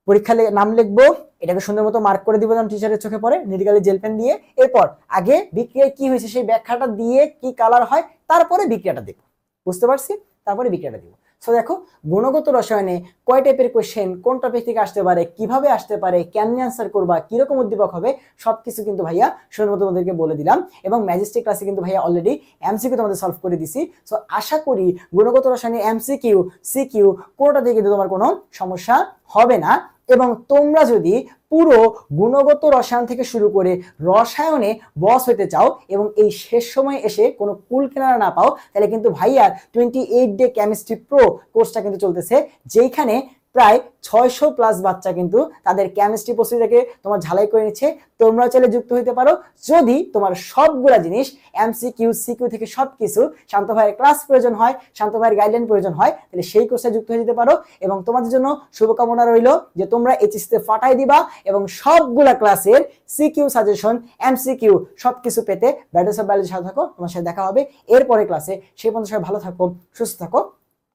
পরীক্ষা নাম লিখবো, এটাকে সুন্দর মতো মার্ক করে দিব যেন টিচারের চোখে পড়ে নীলকালি জেল পেন দিয়ে। এরপর আগে বিক্রিয়ায় কি হয়েছে সেই ব্যাখ্যাটা দিয়ে কি কালার হয়, তারপরে বিক্রিয়াটা দেব, বুঝতে পারছি, তারপরে বিক্রিয়াটা দিব। সো দেখো গুণগত রসায়নে কয় টাইপের কোশ্চেন, কোন টপিক থেকে আসতে পারে, কিভাবে আসতে পারে, কেমনে আনসার করবা, কিরকম উদ্দীপক হবে, সবকিছু কিন্তু ভাইয়া সুন্দর মতো তোমাদেরকে বলে দিলাম। এবং ম্যাজিস্ট্রিক ক্লাসে কিন্তু ভাইয়া অলরেডি এমসিকিউ তোমাদের সলভ করে দিছি। সো আশা করি গুণগত রসায়নে এমসিকিউ সিকিউ কোনোটাতে কিন্তু তোমার কোনো সমস্যা হবে না। এবং তোমরা যদি পুরো গুণগত রসায়ন থেকে শুরু করে রসায়নে বস হতে চাও এবং এই শেষ সময়ে এসে কোনো কুল কেনারা না পাও, তাহলে কিন্তু ভাইয়ার 28 ডে কেমিস্ট্রি প্রো কোর্সটা কিন্তু চলতেছে, যেখানে প্রায় 600+ বাচ্চা কিন্তু তাদের কেমিস্ট্রি প্রস্তুতিটাকে তোমার ঝালাই করে নিচ্ছে। তোমরা চাইলে যুক্ত হতে পারো যদি তোমার সবগুলা জিনিস এমসিকিউ সিকিউ থেকে সবকিছু শান্ত ভাইয়ের ক্লাস প্রয়োজন হয়, শান্ত ভাইয়ের গাইডলাইন প্রয়োজন হয়, তাহলে সেই কোর্সে যুক্ত হয়ে যেতে পারো। এবং তোমাদের জন্য শুভকামনা রইল যে তোমরা এইচএসসিতে ফাটাই দিবা এবং সবগুলা ক্লাসের সিকিউ সাজেশন এমসিকিউ সবকিছু পেতে ব্যাটলস অফ বায়োলজির সাথে থাকো। তোমার সাথে দেখা হবে এরপরে ক্লাসে। সেই পর্যন্ত সবাই ভালো থাকো, সুস্থ থাকো,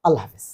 আল্লাহ হাফেজ।